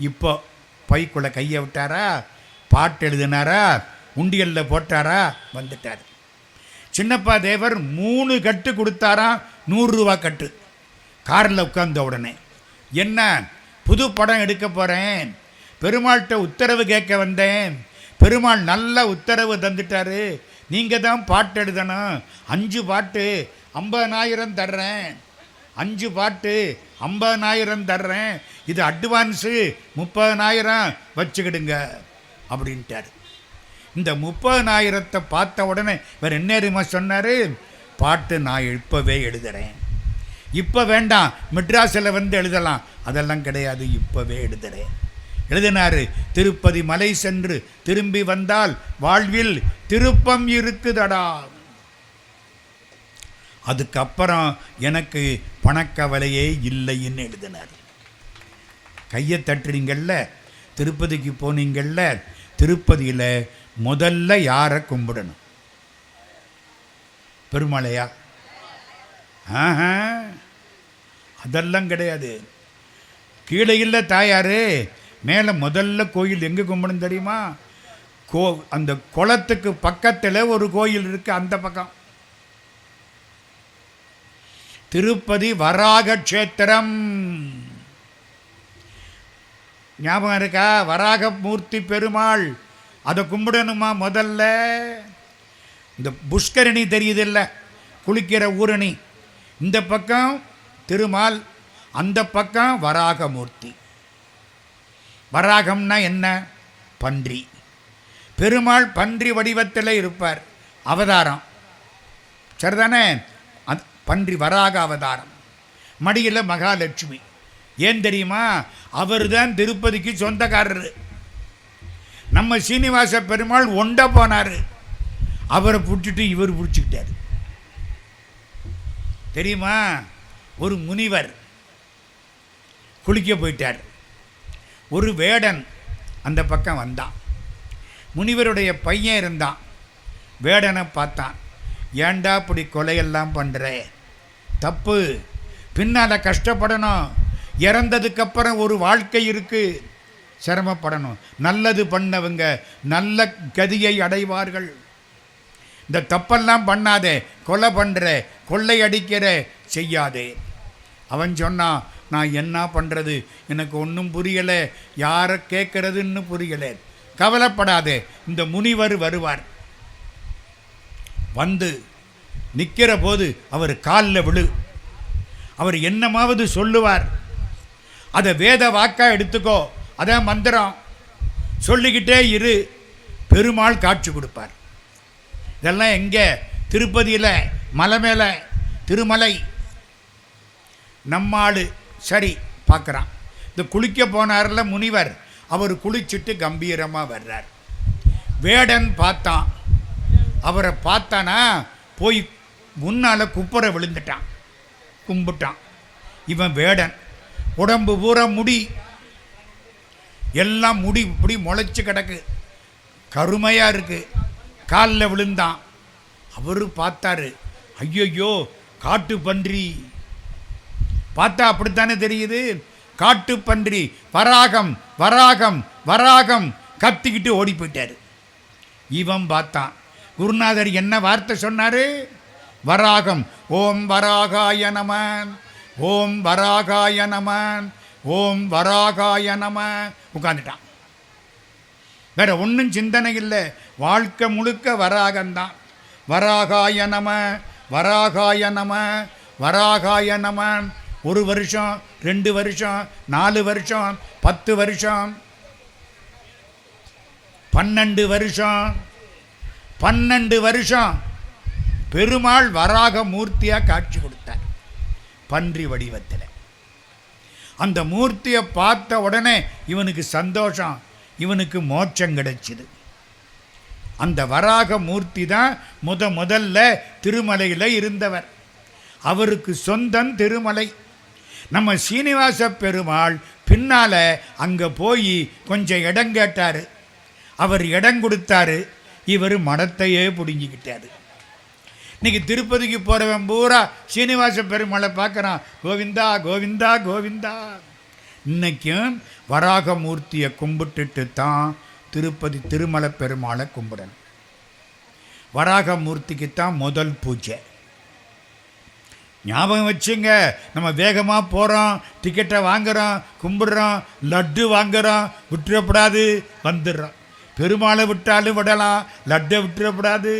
இப்போ பைக்குள்ள கையை விட்டாரா, பாட்டு எழுதினாரா, உண்டியலில் போட்டாரா, வந்துட்டார். சின்னப்பா தேவர் 3 கட்டு கொடுத்தாராம், $100 கட்டு. காரில் உட்கார்ந்த உடனே, என்ன புது படம் எடுக்க போகிறேன், பெருமாள்கிட்ட உத்தரவு கேட்க வந்தேன். பெருமாள் நல்ல உத்தரவு தந்துட்டாரு. நீங்கள் தான் பாட்டு எழுதணும். 5 பாட்டு 50,000 தர்றேன். 5 பாட்டு 50,000 தர்றேன். இது அட்வான்ஸு 30,000 வச்சுக்கிடுங்க அப்படின்ட்டார். இந்த 30,000 பார்த்த உடனே வேறு என்ன சொன்னார்? பாட்டு நான் இப்போவே எழுதுகிறேன். இப்போ வேண்டாம், மெட்ராஸில் வந்து எழுதலாம், அதெல்லாம் கிடையாது, இப்போவே எழுதுகிறேன். எழுதினார். திருப்பதி மலை சென்று திரும்பி வந்தால் வாழ்வில் திருப்பம் இருக்குதடா. அதுக்கப்புறம் எனக்கு பணக்கவலையே இல்லைன்னு எழுதினார். கையை தட்டுறீங்கள்ல, திருப்பதிக்கு போனீங்கள்ல, திருப்பதியில் முதல்ல யாரை கும்பிடணும்? பெருமாளையா? அதெல்லாம் கிடையாது. கீழே இல்லை தாயாரு, மேலே முதல்ல கோயில் எங்கே கும்பிடணும் தெரியுமா? அந்த குளத்துக்கு பக்கத்தில் ஒரு கோயில் இருக்கு, அந்த பக்கம் திருப்பதி வராக க்ஷேத்திரம். ஞாபகம் இருக்கா? வராகமூர்த்தி பெருமாள், அதை கும்பிடணுமா முதல்ல. இந்த புஷ்கரணி தெரியுது இல்லை, குளிக்கிற ஊரணி, இந்த பக்கம் திருமால், அந்த பக்கம் வராகமூர்த்தி. வராகம்னா என்ன? பன்றி. பெருமாள் பன்றி வடிவத்தில் இருப்பார், அவதாரம். சரிதானே? பன்றி வராக அவதாரம். மடியில் மகாலட்சுமி. ஏன் தெரியுமா? அவர் தான் திருப்பதிக்கு சொந்தக்காரர். நம்ம சீனிவாச பெருமாள் ஒண்ட போனார், அவரை பிடிச்சிட்டு இவர் பிடிச்சிக்கிட்டார். தெரியுமா? ஒரு முனிவர் குளிக்க போயிட்டார். ஒரு வேடன் அந்த பக்கம் வந்தான். முனிவருடைய பையன் இருந்தான். வேடனை பார்த்தான். ஏண்டா இப்படி கொலையெல்லாம் பண்ணுற? தப்பு, பின்னால் கஷ்டப்படணும். இறந்ததுக்கப்புறம் ஒரு வாழ்க்கை இருக்குது, சிரமப்படணும். நல்லது பண்ணவங்க நல்ல கதியை அடைவார்கள். இந்த தப்பெல்லாம் பண்ணாதே, கொலை பண்ணுற, கொள்ளை அடிக்கிற செய்யாதே. அவன் சொன்னான், நான் என்ன பண்ணுறது, எனக்கு ஒன்றும் புரியலை, யாரை கேட்கறதுன்னு புரியலை. கவலைப்படாதே, இந்த முனிவர் வருவார். வந்து நிற்கிற போது அவர் காலில் விழு. அவர் என்னமாவது சொல்லுவார், அதை வேத வாக்கா எடுத்துக்கோ, அதான் மந்திரம். சொல்லிக்கிட்டே இரு, பெருமாள் காட்சி கொடுப்பார். இதெல்லாம் எங்கே? திருப்பதியில் மலை மேலே, திருமலை. நம்மாள் சரி பார்க்குறான். இந்த குளிக்க போனார்ல முனிவர், அவர் குளிச்சுட்டு கம்பீரமாக வர்றார். வேடன் பார்த்தான். அவரை பார்த்தானா போய் முன்னால் குப்புற விழுந்துட்டான், கும்பிட்டான். இவன் வேடன், உடம்பு பூரா முடி, எல்லாம் முடி இப்படி முளைச்சி கிடக்கு, கருமையாக இருக்கு. காலில் விழுந்தான். அவரு பார்த்தாரு, ஐயோ காட்டு பன்றி. பார்த்தா அப்படித்தானே தெரியுது, காட்டு பன்றி. வராகம் வராகம் வராகம் கத்திக்கிட்டு ஓடி போயிட்டாரு. இவன் பார்த்தான். குருநாதர் என்ன வார்த்தை சொன்னாரு? வராகம். ஓம் வராகாய நமன், ஓம் வராகாய நமன், ஓம் வராகாய நம. உட்காந்துட்டான். வேற ஒன்றும் சிந்தனை இல்லை, வாழ்க்கை முழுக்க வராகந்தான். வராகாய நம, வராகாய நம, வராகாய நம. 1 வருஷம், 2 வருஷம், 4 வருஷம், 10 வருஷம், 12 வருஷம், 12 வருஷம் பெருமாள் வராக மூர்த்தியாக காட்சி கொடுத்தார், பன்றி வடிவத்தில். அந்த மூர்த்தியை பார்த்த உடனே இவனுக்கு சந்தோஷம், இவனுக்கு மோட்சம் கிடைச்சிது. அந்த வராக மூர்த்தி தான் முதல்ல திருமலையில் இருந்தவர். அவருக்கு சொந்தம் திருமலை. நம்ம சீனிவாச பெருமாள் பின்னால் அங்கே போய் கொஞ்சம் இடம் கேட்டார். அவர் இடம் கொடுத்தாரு, இவர் மடத்தையே பிடுங்கிக்கிட்டாரு. இன்னைக்கு திருப்பதிக்கு போகிறவன் பூரா சீனிவாச பெருமாளை பார்க்குறான், கோவிந்தா கோவிந்தா கோவிந்தா. இன்னைக்கும் வராகமூர்த்தியை கும்பிட்டுட்டு தான் திருப்பதி திருமலை பெருமாளை கும்பிடணும். வராகமூர்த்திக்கு தான் முதல் பூஜை. ஞாபகம் வச்சுங்க. நம்ம வேகமாக போகிறோம், டிக்கெட்டை வாங்குகிறோம், கும்பிடுறோம், லட்டு வாங்குகிறோம், விட்டுறப்படாது, வந்துடுறோம். பெருமாளை விட்டாலும் விடலாம், லட்டை விட்டுறப்படாது.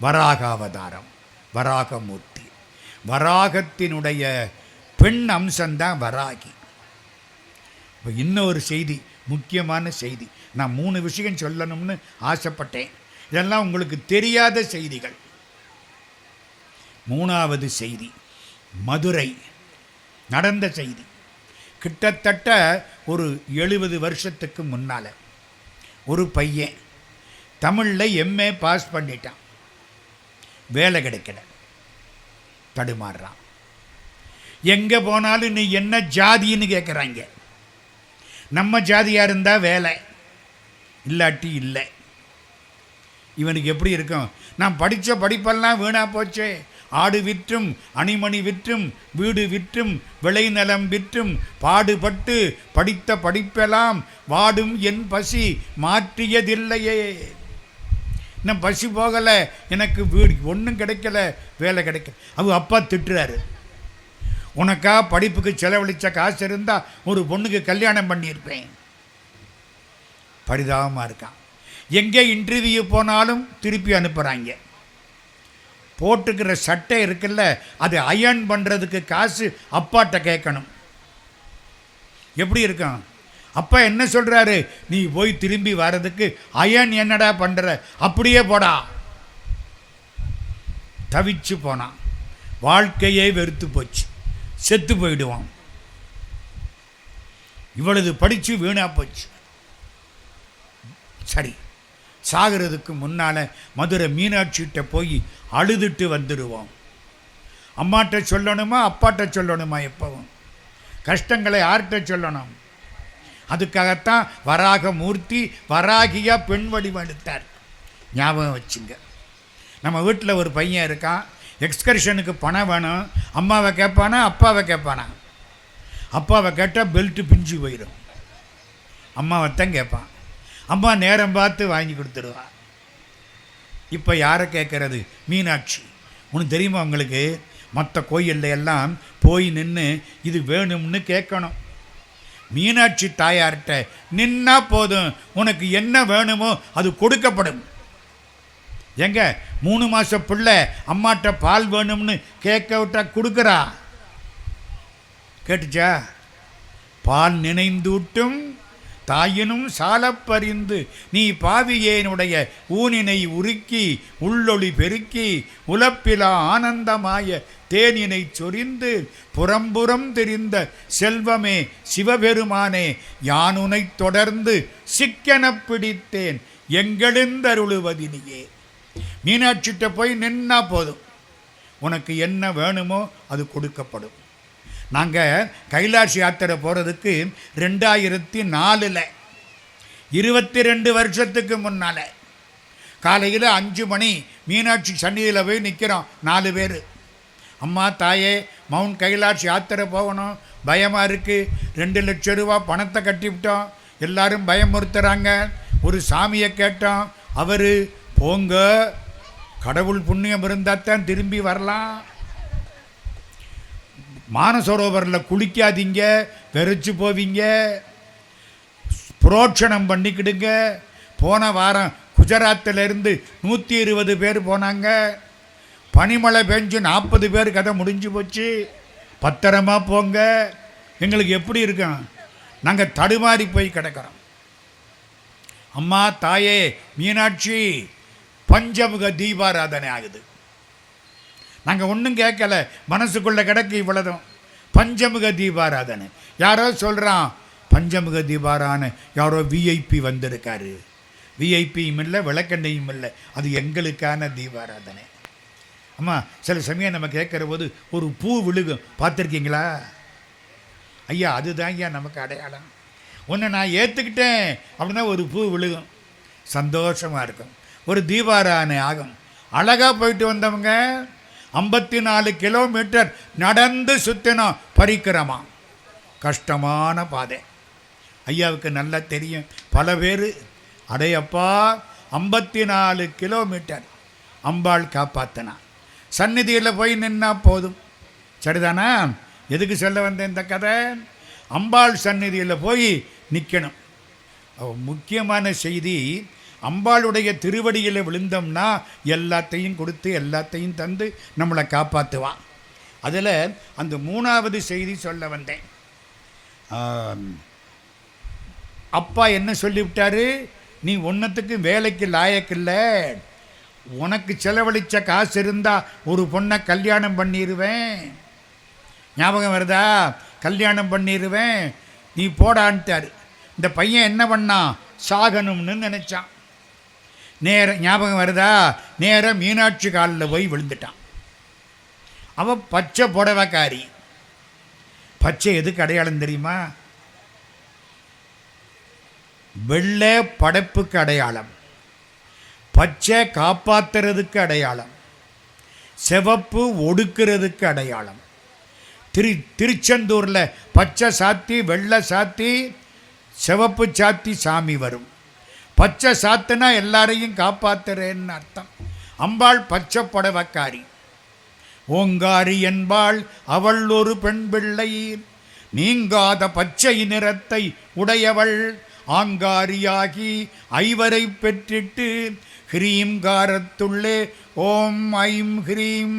வராக அவதாரம், வராகமூர்த்தி, வராகத்தினுடைய பெண் அம்சம்தான் வராகி. இப்போ இன்னொரு செய்தி, முக்கியமான செய்தி. நான் 3 விஷயம் சொல்லணும்னு ஆசைப்பட்டேன். இதெல்லாம் உங்களுக்கு தெரியாத செய்திகள். 3வது செய்தி, மதுரை நடந்த செய்தி. கிட்டத்தட்ட ஒரு 70 வருஷத்துக்கு முன்னால் ஒரு பையன் தமிழில் எம்ஏ பாஸ் பண்ணிட்டான். வேலை கிடைக்கல, தடுமாறுறான். எங்கே போனாலும் நீ என்ன ஜாதின்னு கேட்குறாங்க. நம்ம ஜாதியாக இருந்தால் வேலை, இல்லாட்டி இல்லை. இவனுக்கு எப்படி இருக்கும்? நான் படித்த படிப்பெல்லாம் வீணாக போச்சே. ஆடு விற்றும், அணிமணி விற்றும், வீடு விற்றும், விளைநிலம் விற்றும், பாடுபட்டு படித்த படிப்பெல்லாம் வாடும் என் பசி மாற்றியதில்லையே. இன்னும் பசி போகலை, எனக்கு வீடு ஒன்றும் கிடைக்கல, வேலை கிடைக்கல. அவங்க அப்பா திட்டுறாரு. உனக்கா படிப்புக்கு செலவழித்த காசு இருந்தால் ஒரு பொண்ணுக்கு கல்யாணம் பண்ணியிருப்பேன். பரிதாபமாக இருக்கான். எங்கே இன்டர்வியூ போனாலும் திருப்பி அனுப்புகிறாங்க. போட்டுக்கிற சட்டை இருக்குல்ல, அது அயர்ன் பண்ணுறதுக்கு காசு அப்பாட்ட கேட்கணும். எப்படி இருக்கும்? அப்பா என்ன சொல்கிறாரு? நீ போய் திரும்பி வர்றதுக்கு அயர்ன் என்னடா பண்ணுற, அப்படியே போடா. தவிச்சு போனான். வாழ்க்கையே வெறுத்து போச்சு, செத்து போயிடுவான். இவ்வளவு படித்து வீணா போச்சு. சரி, சாகிறதுக்கு முன்னால் மதுரை மீனாட்சிகிட்ட போய் அழுதுட்டு வந்துடுவோம். அம்மாட்ட சொல்லணுமா, அப்பாட்ட சொல்லணுமா? எப்பவும் கஷ்டங்களை யார்கிட்ட சொல்லணும்? அதுக்காகத்தான் வராக மூர்த்தி வராகியா பெண் வடிவம் எடுத்தார். ஞாபகம் வச்சுங்க. நம்ம வீட்டில் ஒரு பையன் இருக்கான், எக்ஸ்கர்ஷனுக்கு பணம் வேணும். அம்மாவை கேட்பானா, அப்பாவை கேட்பானா? அப்பாவை கேட்டால் பெல்ட்டு பிஞ்சு போயிடும். அம்மாவைத்தான் கேட்பான். அம்மா நேரம் பார்த்து வாங்கி கொடுத்துடுவா. இப்போ யாரை கேட்குறது? மீனாட்சி. ஒன்று தெரியுமா உங்களுக்கு? மற்ற கோயிலில் எல்லாம் போய் நின்று இது வேணும்னு கேட்கணும். மீனாட்சி தாயார்கிட்ட நின்னா போதும், உனக்கு என்ன வேணுமோ அது கொடுக்கப்படும். எங்க 3 மாத பிள்ளை அம்மாட்ட பால் வேணும்னு கேட்க விட்டா கொடுக்குறா? கேட்டுச்சா? பால் நினைந்தூட்டும் தாயினும் சாலப்பறிந்து நீ பாவியேனுடைய ஊனினை உருக்கி உள்ளொளி பெருக்கி உலப்பிலா ஆனந்தமாய தேனினை சொரிந்து புறம்புறம் தெரிந்த செல்வமே சிவபெருமானே யானுனை தொடர்ந்து சிக்கெனப் பிடித்தேன் எங்களெந்தருளுவதினியே. மீனாட்சிட்ட போய் நின்னா போதும், உனக்கு என்ன வேணுமோ அது கொடுக்கப்படும். நாங்கள் கைலாஷ் யாத்திரை போகிறதுக்கு 2004 22 வருஷத்துக்கு முன்னால் காலையில் 5 மணி மீனாட்சி சன்னிதியில் போய் நிற்கிறோம் 4 பேர். அம்மா தாயே, மவுண்ட் கைலாஷ் யாத்திரை போகணும், பயமாக இருக்குது, 2 லட்சம் ரூபா பணத்தை கட்டிவிட்டோம், எல்லாரும் பயமுறுத்துகிறாங்க. ஒரு சாமியை கேட்டோம், அவர் போங்க, கடவுள் புண்ணியம் இருந்தால் தான் திரும்பி வரலாம், மானசரோவரில் குளிக்காதீங்க, வெறிச்சு போவீங்க, புரோட்சணம் பண்ணிக்கிடுங்க. போன வாரம் குஜராத்திலேருந்து 120 பேர் போனாங்க. பனிமழை பெஞ்சு 40 பேர் கதை முடிஞ்சு போச்சு. பத்திரமா போங்க. எங்களுக்கு எப்படி இருக்கும்? நாங்கள் தடுமாறி போய் கிடக்கிறோம். அம்மா தாயே மீனாட்சி, பஞ்சமுக தீபாராதனை ஆகுது. நாங்கள் ஒன்றும் கேட்கல, மனசுக்குள்ளே கிடக்கு இவ்வளதும். பஞ்சமுக தீபாராதனை. யாரோ சொல்கிறான் பஞ்சமுக தீபாரான, யாரோ விஐபி வந்திருக்காரு. விஐபியும் இல்லை, விளக்கண்ணையும் இல்லை, அது எங்களுக்கான தீபாராதனை. அம்மா, சில சமயம் நம்ம கேட்குற போது ஒரு பூ விழுகும், பார்த்துருக்கீங்களா? ஐயா, அதுதான் ஐயா நமக்கு அடையாளம். ஒன்று நான் ஏற்றுக்கிட்டேன் அப்படின்னா ஒரு பூ விழுகும், சந்தோஷமாக இருக்கும், ஒரு தீபாராதனை ஆகும். அழகாக போயிட்டு வந்தவங்க 54 கிலோமீட்டர் நடந்து சுற்றினோம், பரிக்கிரமா, கஷ்டமான பாதை. ஐயாவுக்கு நல்லா தெரியும். பல பேர் அடையப்பா 54 கிலோமீட்டர் அம்பாள் காப்பாற்றினா. சந்நிதியில் போய் நின்னா போதும். சரிதானா? எதுக்கு சொல்ல வந்த இந்த கதை? அம்பாள் சந்நிதியில் போய் நிற்கணும். முக்கியமான செய்தி, அம்பாளுடைய திருவடியில் விழுந்தோம்னா எல்லாத்தையும் கொடுத்து எல்லாத்தையும் தந்து நம்மளை காப்பாற்றுவான். அதில் அந்த 3வது செய்தி சொல்ல வந்தேன். அப்பா என்ன சொல்லிவிட்டாரு? நீ ஒன்றத்துக்கு வேலைக்கு லாயக்கில்ல, உனக்கு செலவழித்த காசு இருந்தால் ஒரு பொண்ணை கல்யாணம் பண்ணிடுவேன். ஞாபகம் வருதா? கல்யாணம் பண்ணிடுவேன், நீ போடான்ட்டார். இந்த பையன் என்ன பண்ணான்? சாகணும்னு நினச்சான். ஞாபகம் வருதா? நேராக மீனாட்சி காலில் போய் விழுந்துட்டான். அவன் பச்சை புடவைக்காரி. பச்சை எதுக்கு அடையாளம் தெரியுமா? வெள்ளை படைப்புக்கு அடையாளம், பச்சை காப்பாற்றுறதுக்கு அடையாளம், சிவப்பு ஒடுக்கிறதுக்கு அடையாளம். திருச்செந்தூரில் பச்சை சாத்தி வெள்ளை சாத்தி சிவப்பு சாத்தி சாமி வரும். பச்சை சாத்தினா எல்லாரையும் காப்பாற்றுறேன்னு அர்த்தம். அம்பாள் பச்சை புடவைக்காரி. ஓங்காரி என்பாள் அவள் ஒரு பெண் பிள்ளை, நீங்காத பச்சை நிறத்தை உடையவள், ஆங்காரியாகி ஐவரை பெற்றிட்டு ஹ்ரீம்காரத்துள்ளே ஓம் ஐம் ஹ்ரீம்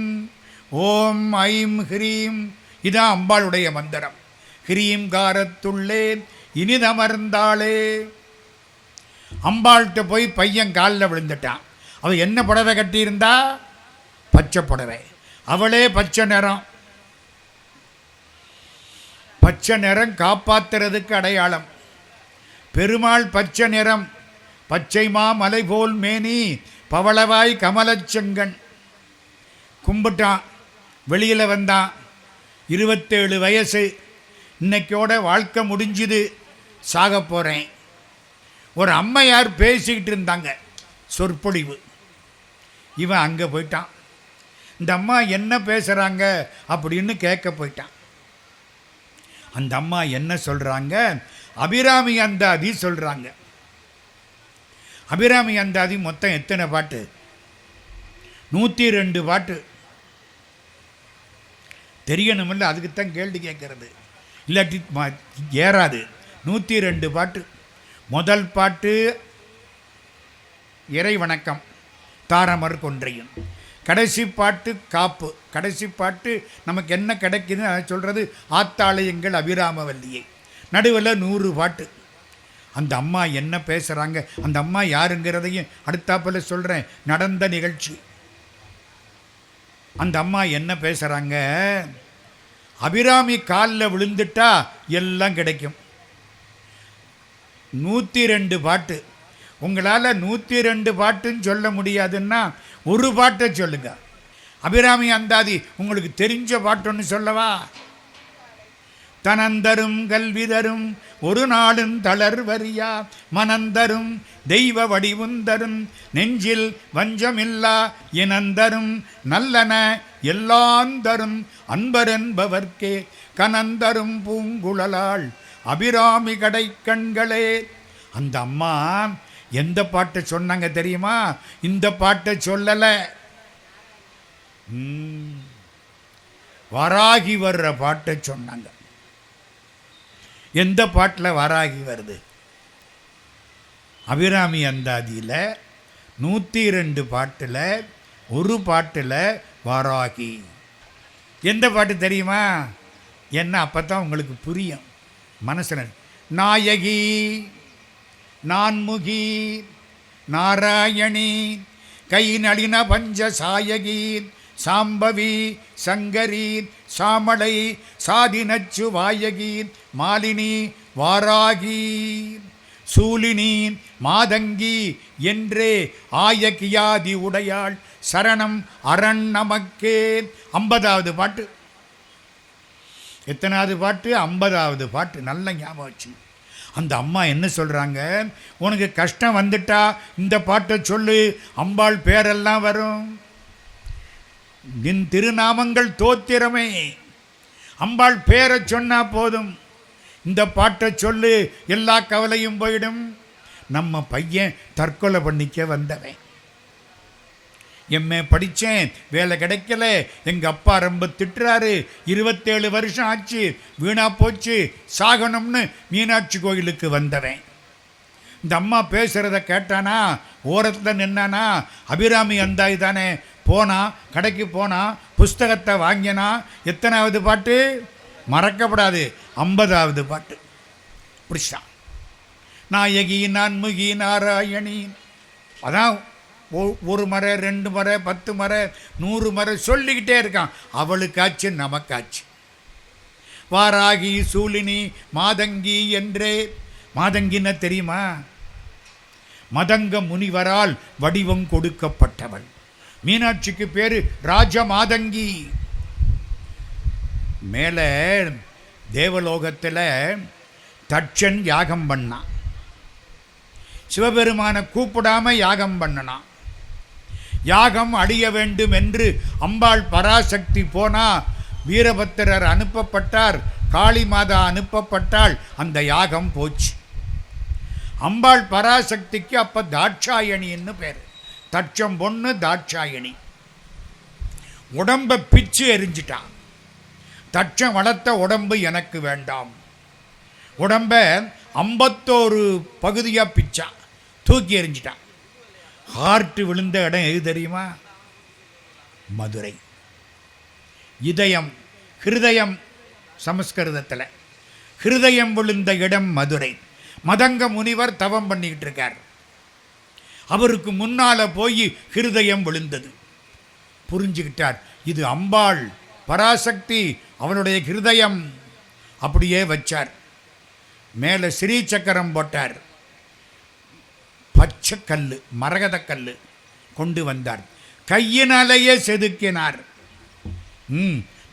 ஓம் ஐம் ஹ்ரீம். இதான் அம்பாளுடைய மந்திரம். ஹ்ரீம்காரத்துள்ளே இனிதமர்ந்தாளே. அம்பாள்கிட்ட போய் பையன் காலில் விழுந்துட்டான். அவள் என்ன புடவை கட்டியிருந்தா? பச்சை புடவை. அவளே பச்சை நிறம். பச்சை நிறம் காப்பாற்றுறதுக்கு அடையாளம். பெருமாள் பச்சை நிறம், பச்சைமா மலை போல் மேனி, பவளவாய் கமலச்செங்கன். கும்பிட்டான், வெளியில் வந்தான். 27 வயசு. இன்னைக்கோட வாழ்க்கை முடிஞ்சுது, சாக போகிறேன். ஒரு அம்மையார் பேசிக்கிட்டு இருந்தாங்க, சொற்பொழிவு. இவன் அங்கே போயிட்டான். இந்த அம்மா என்ன பேசுகிறாங்க அப்படின்னு கேட்க போயிட்டான். அந்த அம்மா என்ன சொல்கிறாங்க? அபிராமி அந்தாதி சொல்கிறாங்க. அபிராமி அந்தாதி மொத்தம் எத்தனை பாட்டு? 102 பாட்டு. தெரியணுமில்ல, அதுக்குத்தான் கேள்வி கேட்கறது, இல்லாட்டி ஏறாது. 102 பாட்டு. முதல் பாட்டு இறை வணக்கம், தாரமர் கொன்றையும். கடைசி பாட்டு காப்பு. கடைசி பாட்டு நமக்கு என்ன கிடைக்குதுன்னு அதை சொல்கிறது, ஆத்தாளையங்கள் அபிராமவல்லியை. நடுவில் 100 பாட்டு. அந்த அம்மா என்ன பேசுகிறாங்க, அந்த அம்மா யாருங்கிறதையும் அடுத்தாப்பில் சொல்கிறேன். நடந்த நிகழ்ச்சி. அந்த அம்மா என்ன பேசுகிறாங்க? அபிராமி காலில் விழுந்துட்டா எல்லாம் கிடைக்கும். 102 பாட்டு. உங்களால் 102 பாட்டுன்னு சொல்ல முடியாதுன்னா ஒரு பாட்டை சொல்லுங்க. அபிராமி அந்தாதி உங்களுக்கு தெரிஞ்ச பாட்டுன்னு சொல்லவா? தனந்தரும் கல்வி தரும் ஒரு நாளும் தளர்வரியா, மனந்தரும் தெய்வ வடிவுந்தரும் நெஞ்சில் வஞ்சமில்லா, இனந்தரும் நல்லன எல்லாந்தரும் அன்பரென்பவர்க்கே, கனந்தரும் பூங்குழலாள் அபிராமி கடை கண்களே. அந்த அம்மா எந்த பாட்டை சொன்னாங்க தெரியுமா? இந்த பாட்டை சொல்லலை. வராகி வர்ற பாட்டை சொன்னாங்க. எந்த பாட்டில் வராகி வருது? அபிராமி அந்தாதியில் 102 பாட்டில் ஒரு பாட்டில் வராகி. எந்த பாட்டு தெரியுமா? என்ன அப்போ தான் உங்களுக்கு புரியும் மனசில். நாயகி, நான்முகி, நாராயணி, கை நளின பஞ்ச சாயகி, சாம்பவி, சங்கரி, சாமளை, சாதினச்சு வாயகி, மாலினி, வாராகி, சூலினி, மாதங்கி என்றே ஆயகியாதி உடையாள் சரணம் அரண் நமக்கே. 50வது பாட்டு. எத்தனாவது பாட்டு? 50வது பாட்டு. நல்ல ஞாபகம் வச்சு. அந்த அம்மா என்ன சொல்கிறாங்க? உனக்கு கஷ்டம் வந்துட்டா இந்த பாட்டை சொல்லு, அம்பாள் பேரெல்லாம் வரும். நின் திருநாமங்கள் தோத்திரமே, அம்பாள் பேரை சொன்னா போதும். இந்த பாட்டை சொல்லு, எல்லா கவலையும் போயிடும். நம்ம பையன் தற்கொலை பண்ணிக்க வந்தவன். எம்ஏ படித்தேன், வேலை கிடைக்கல, எங்கள் அப்பா ரொம்ப திட்டுறாரு, 27 வருஷம் ஆச்சு, வீணா போச்சு, சாகணும்னு மீனாட்சி கோயிலுக்கு வந்தவன். இந்த அம்மா பேசுகிறத கேட்டானா, ஓரத்தில் நின்னானா, அபிராமி அந்தாய் தானே, போனா கடைக்கு போனா, புஸ்தகத்தை வாங்கினா. எத்தனாவது பாட்டு மறக்கப்படாது, 50வது பாட்டு பிடிச்சான். நாயகி நான்முகி நாராயணி. அதான் ஒரு முறை 2 முறை 10 முறை 100 முறை சொல்லிக்கிட்டே இருக்கான். அவளுக்காச்சு நமக்காச்சு. வாராகி சூலினி மாதங்கி என்றே. மாதங்கின்னு தெரியுமா? மதங்க முனிவரால் வடிவம் கொடுக்கப்பட்டவள். மீனாட்சிக்கு பேரு ராஜ மாதங்கி. மேலே தேவலோகத்தில் தட்சன் யாகம் பண்ணான். சிவபெருமானை கூப்பிடாம யாகம் பண்ணனான். யாகம் அழிய வேண்டும் என்று அம்பாள் பராசக்தி போனா, வீரபத்திரர் அனுப்பப்பட்டார், காளி மாதா அனுப்பப்பட்டால், அந்த யாகம் போச்சு. அம்பாள் பராசக்திக்கு அப்ப தாட்சாயணின்னு பேர். தட்சம் பொண்ணு தாட்சாயணி. உடம்பை பிச்சு எரிஞ்சிட்டான். தட்சம் வளர்த்த உடம்பு எனக்கு வேண்டாம். உடம்ப 51 பகுதியாக பிச்சா தூக்கி எறிஞ்சிட்டான். ஹார்ட் விழுந்த இடம் எது தெரியுமா? மதுரை. இதயம், ஹிருதயம் சமஸ்கிருதத்தில். ஹிருதயம் விழுந்த இடம் மதுரை. மதங்க முனிவர் தவம் பண்ணிக்கிட்டு இருக்கார். அவருக்கு முன்னால போய் ஹிருதயம் விழுந்தது. புரிஞ்சுக்கிட்டார், இது அம்பாள் பராசக்தி, அவனுடைய ஹிருதயம். அப்படியே வச்சார். மேலே ஸ்ரீ சக்கரம் போட்டார். பச்சை கல், மரகத கல் கொண்டு வந்தார். கையினாலேயே செதுக்கினார்.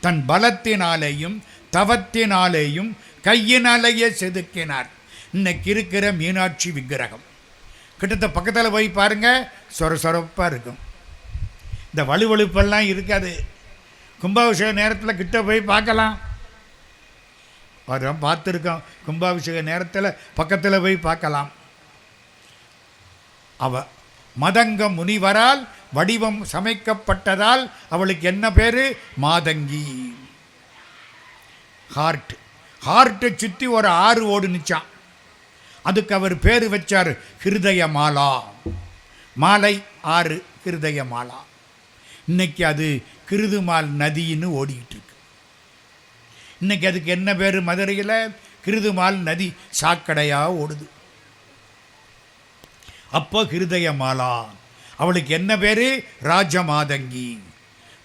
தன் பலத்தினாலேயும் தவத்தினாலேயும் கையினாலேயே செதுக்கினார். இன்னைக்கு இருக்கிற மீனாட்சி விக்கிரகம் கிட்டத்தட்ட பக்கத்தில் போய் பாருங்க, சொரசொரப்பாக இருக்கும். இந்த வலுவழுப்பெல்லாம் இருக்காது. கும்பாபிஷேக நேரத்தில் கிட்ட போய் பார்க்கலாம். பார்த்துருக்கோம். கும்பாபிஷேக நேரத்தில் பக்கத்தில் போய் பார்க்கலாம். அவ மதங்க முனிவரால் வடிவம் சமைக்கப்பட்டதால் அவளுக்கு என்ன பேரு? மாதங்கி. ஹார்ட்டை சுற்றி ஒரு 6 ஓடுனுச்சான். அதுக்கு அவர் பேர் வச்சார் ஹிருதய மாலா. மாலை 6, ஹிருதய மாலா. இன்னைக்கு அது கிருதுமால் நதின்னு ஓடிக்கிட்டு இருக்கு. இன்னைக்கு அதுக்கு என்ன பேர்? மதுரையில் கிருதுமால் நதி சாக்கடையாக ஓடுது. அப்போ ஹிருதய மாலா. அவளுக்கு என்ன பேரு? ராஜமாதங்கி.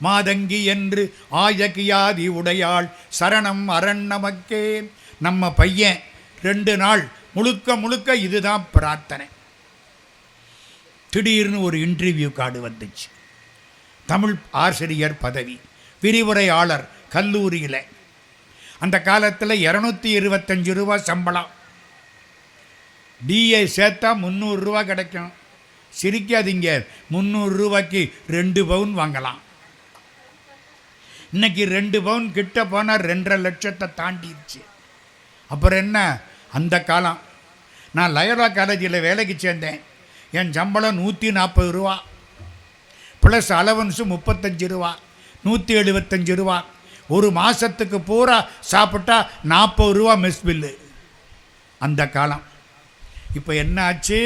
மாதங்கி என்று ஆயகியாதி உடையாள் சரணம் அரண் நமக்கே. நம்ம பையன் 2 நாள் முழுக்க இதுதான் பிரார்த்தனை. திடீர்னு ஒரு இன்டர்வியூ கார்டு வந்துச்சு. தமிழ் ஆசிரியர் பதவி, விரிவுரையாளர் கல்லூரியில். அந்த காலத்தில் 225 ரூபா சம்பளம். டிஏ சேர்த்தா 300 ரூபா கிடைக்கும். சிரிக்காதீங்க, 300 ரூபாய்க்கு 2 பவுன் வாங்கலாம். இன்னைக்கு 2 பவுன் கிட்ட போனால் 2.5 லட்சத்தை தாண்டிடுச்சு. அப்புறம் என்ன? அந்த காலம். நான் லயோலா காலேஜில் வேலைக்கு சேர்ந்தேன். என் சம்பளம் 140 ரூபா ப்ளஸ் அலவன்ஸு 35 ரூபா, 175 ரூபா. ஒரு மாதத்துக்கு பூரா சாப்பிட்டா 40 ரூபா மெஸ் பில்லு. அந்த காலம். இப்போ என்ன ஆச்சு?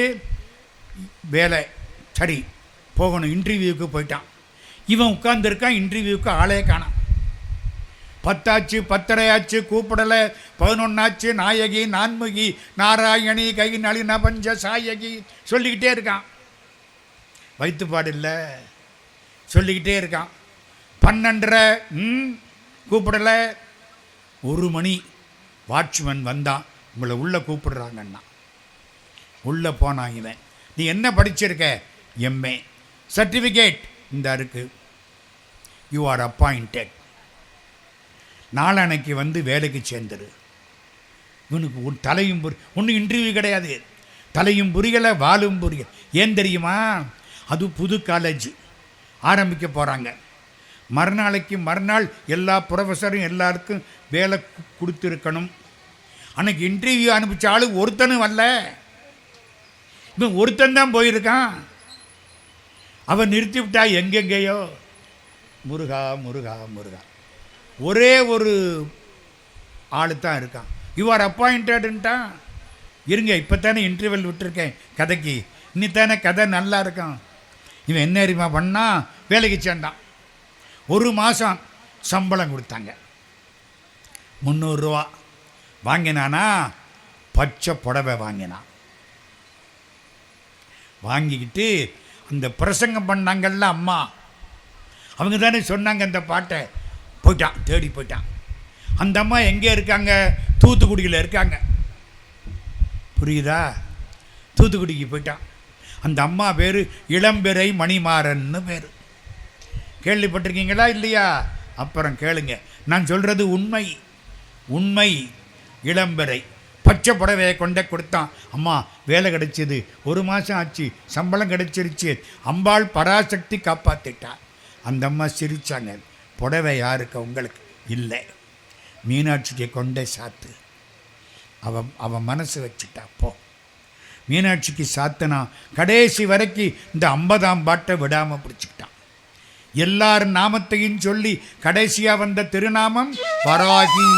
வேலை சரி போகணும், இன்டர்வியூவுக்கு போயிட்டான். இவன் உட்கார்ந்துருக்கான், இன்டர்வியூவுக்கு ஆளே காணாம். 10 ஆச்சு, 10:30 ஆச்சு, கூப்பிடலை. 11 ஆச்சு. நாயகி நான்முகி நாராயணி கை நளின பஞ்ச சாயகி சொல்லிக்கிட்டே இருக்கான். வயிற்றுப்பாடு இல்லை, சொல்லிக்கிட்டே இருக்கான். 12:30 கூப்பிடலை. 1 மணி வாட்ச்மேன் வந்தான். உங்களை உள்ளே கூப்பிடுறாங்கன்னா உள்ளே போனான். இவன், நீ என்ன படிச்சிருக்க? எம்ஏ. சர்டிஃபிகேட் இந்த இருக்கு. You are appointed. நாளன்னைக்கு வந்து வேலைக்கு சேர்ந்துரு. இவனுக்கு ஒரு தலையும் ஒன்றும் இன்டர்வியூ கிடையாது. தலையும் புரியலை, வாலும் புரியலை. ஏன் தெரியுமா? அது புது காலேஜ் ஆரம்பிக்க போகிறாங்க. மறுநாள் எல்லா ப்ரொஃபஸரும் எல்லாருக்கும் வேலை கொடுத்துருக்கணும். அன்னைக்கு இன்டர்வியூ அனுப்பிச்ச ஆளு ஒருத்தனும் வரல. இவன் ஒருத்தன் தான் போயிருக்கான். அவன் நிறுத்தி விட்டா எங்கெங்கேயோ முருகா முருகா முருகா. ஒரே ஒரு ஆளு தான் இருக்கான். யூஆர் அப்பாயிண்டட்ன்ட்டான். இருங்க, இப்போ தானே இன்டர்வல் விட்டுருக்கேன் கதைக்கு, இன்னித்தானே கதை நல்லா இருக்கான். இவன் என்ன அறிமா பண்ணா, வேலைக்கு சேர்ந்தான். 1 மாதம் சம்பளம் கொடுத்தாங்க. 300 ரூபா வாங்கினானா, பச்சை புடவை வாங்கினான். வாங்கிக்கிட்டு அந்த பிரசங்கம் பண்ணாங்கல்ல அம்மா, அவங்க தானே சொன்னாங்க அந்த பாட்டை, போயிட்டான், தேடி போயிட்டான். அந்த அம்மா எங்கே இருக்காங்க? தூத்துக்குடியில் இருக்காங்க. புரியுதா? தூத்துக்குடிக்கு போயிட்டான். அந்த அம்மா பேர் இளம்பிறை மணிமாறன்னு பேர். கேள்விப்பட்டிருக்கீங்களா இல்லையா? அப்புறம் கேளுங்க, நான் சொல்கிறது உண்மை உண்மை. இளம்பிறை பச்சை புடவையை கொண்டே கொடுத்தான். அம்மா வேலை கிடைச்சிது, 1 மாதம் ஆச்சு, சம்பளம் கிடைச்சிருச்சு, அம்பாள் பராசக்தி காப்பாற்றிட்டா. அந்த அம்மா சிரித்தாங்க. புடவை யாருக்கு? உங்களுக்கு இல்லை, மீனாட்சிக்கு கொண்டே சாத்து. அவன் மனசு வச்சுட்டா. போ, மீனாட்சிக்கு சாத்தனா. கடைசி வரைக்கும் இந்த 50ஆம் பாட்டை விடாமல் பிடிச்சிக்கிட்டான். எல்லார் நாமத்தையும் சொல்லி கடைசியாக வந்த திருநாமம் வராகி.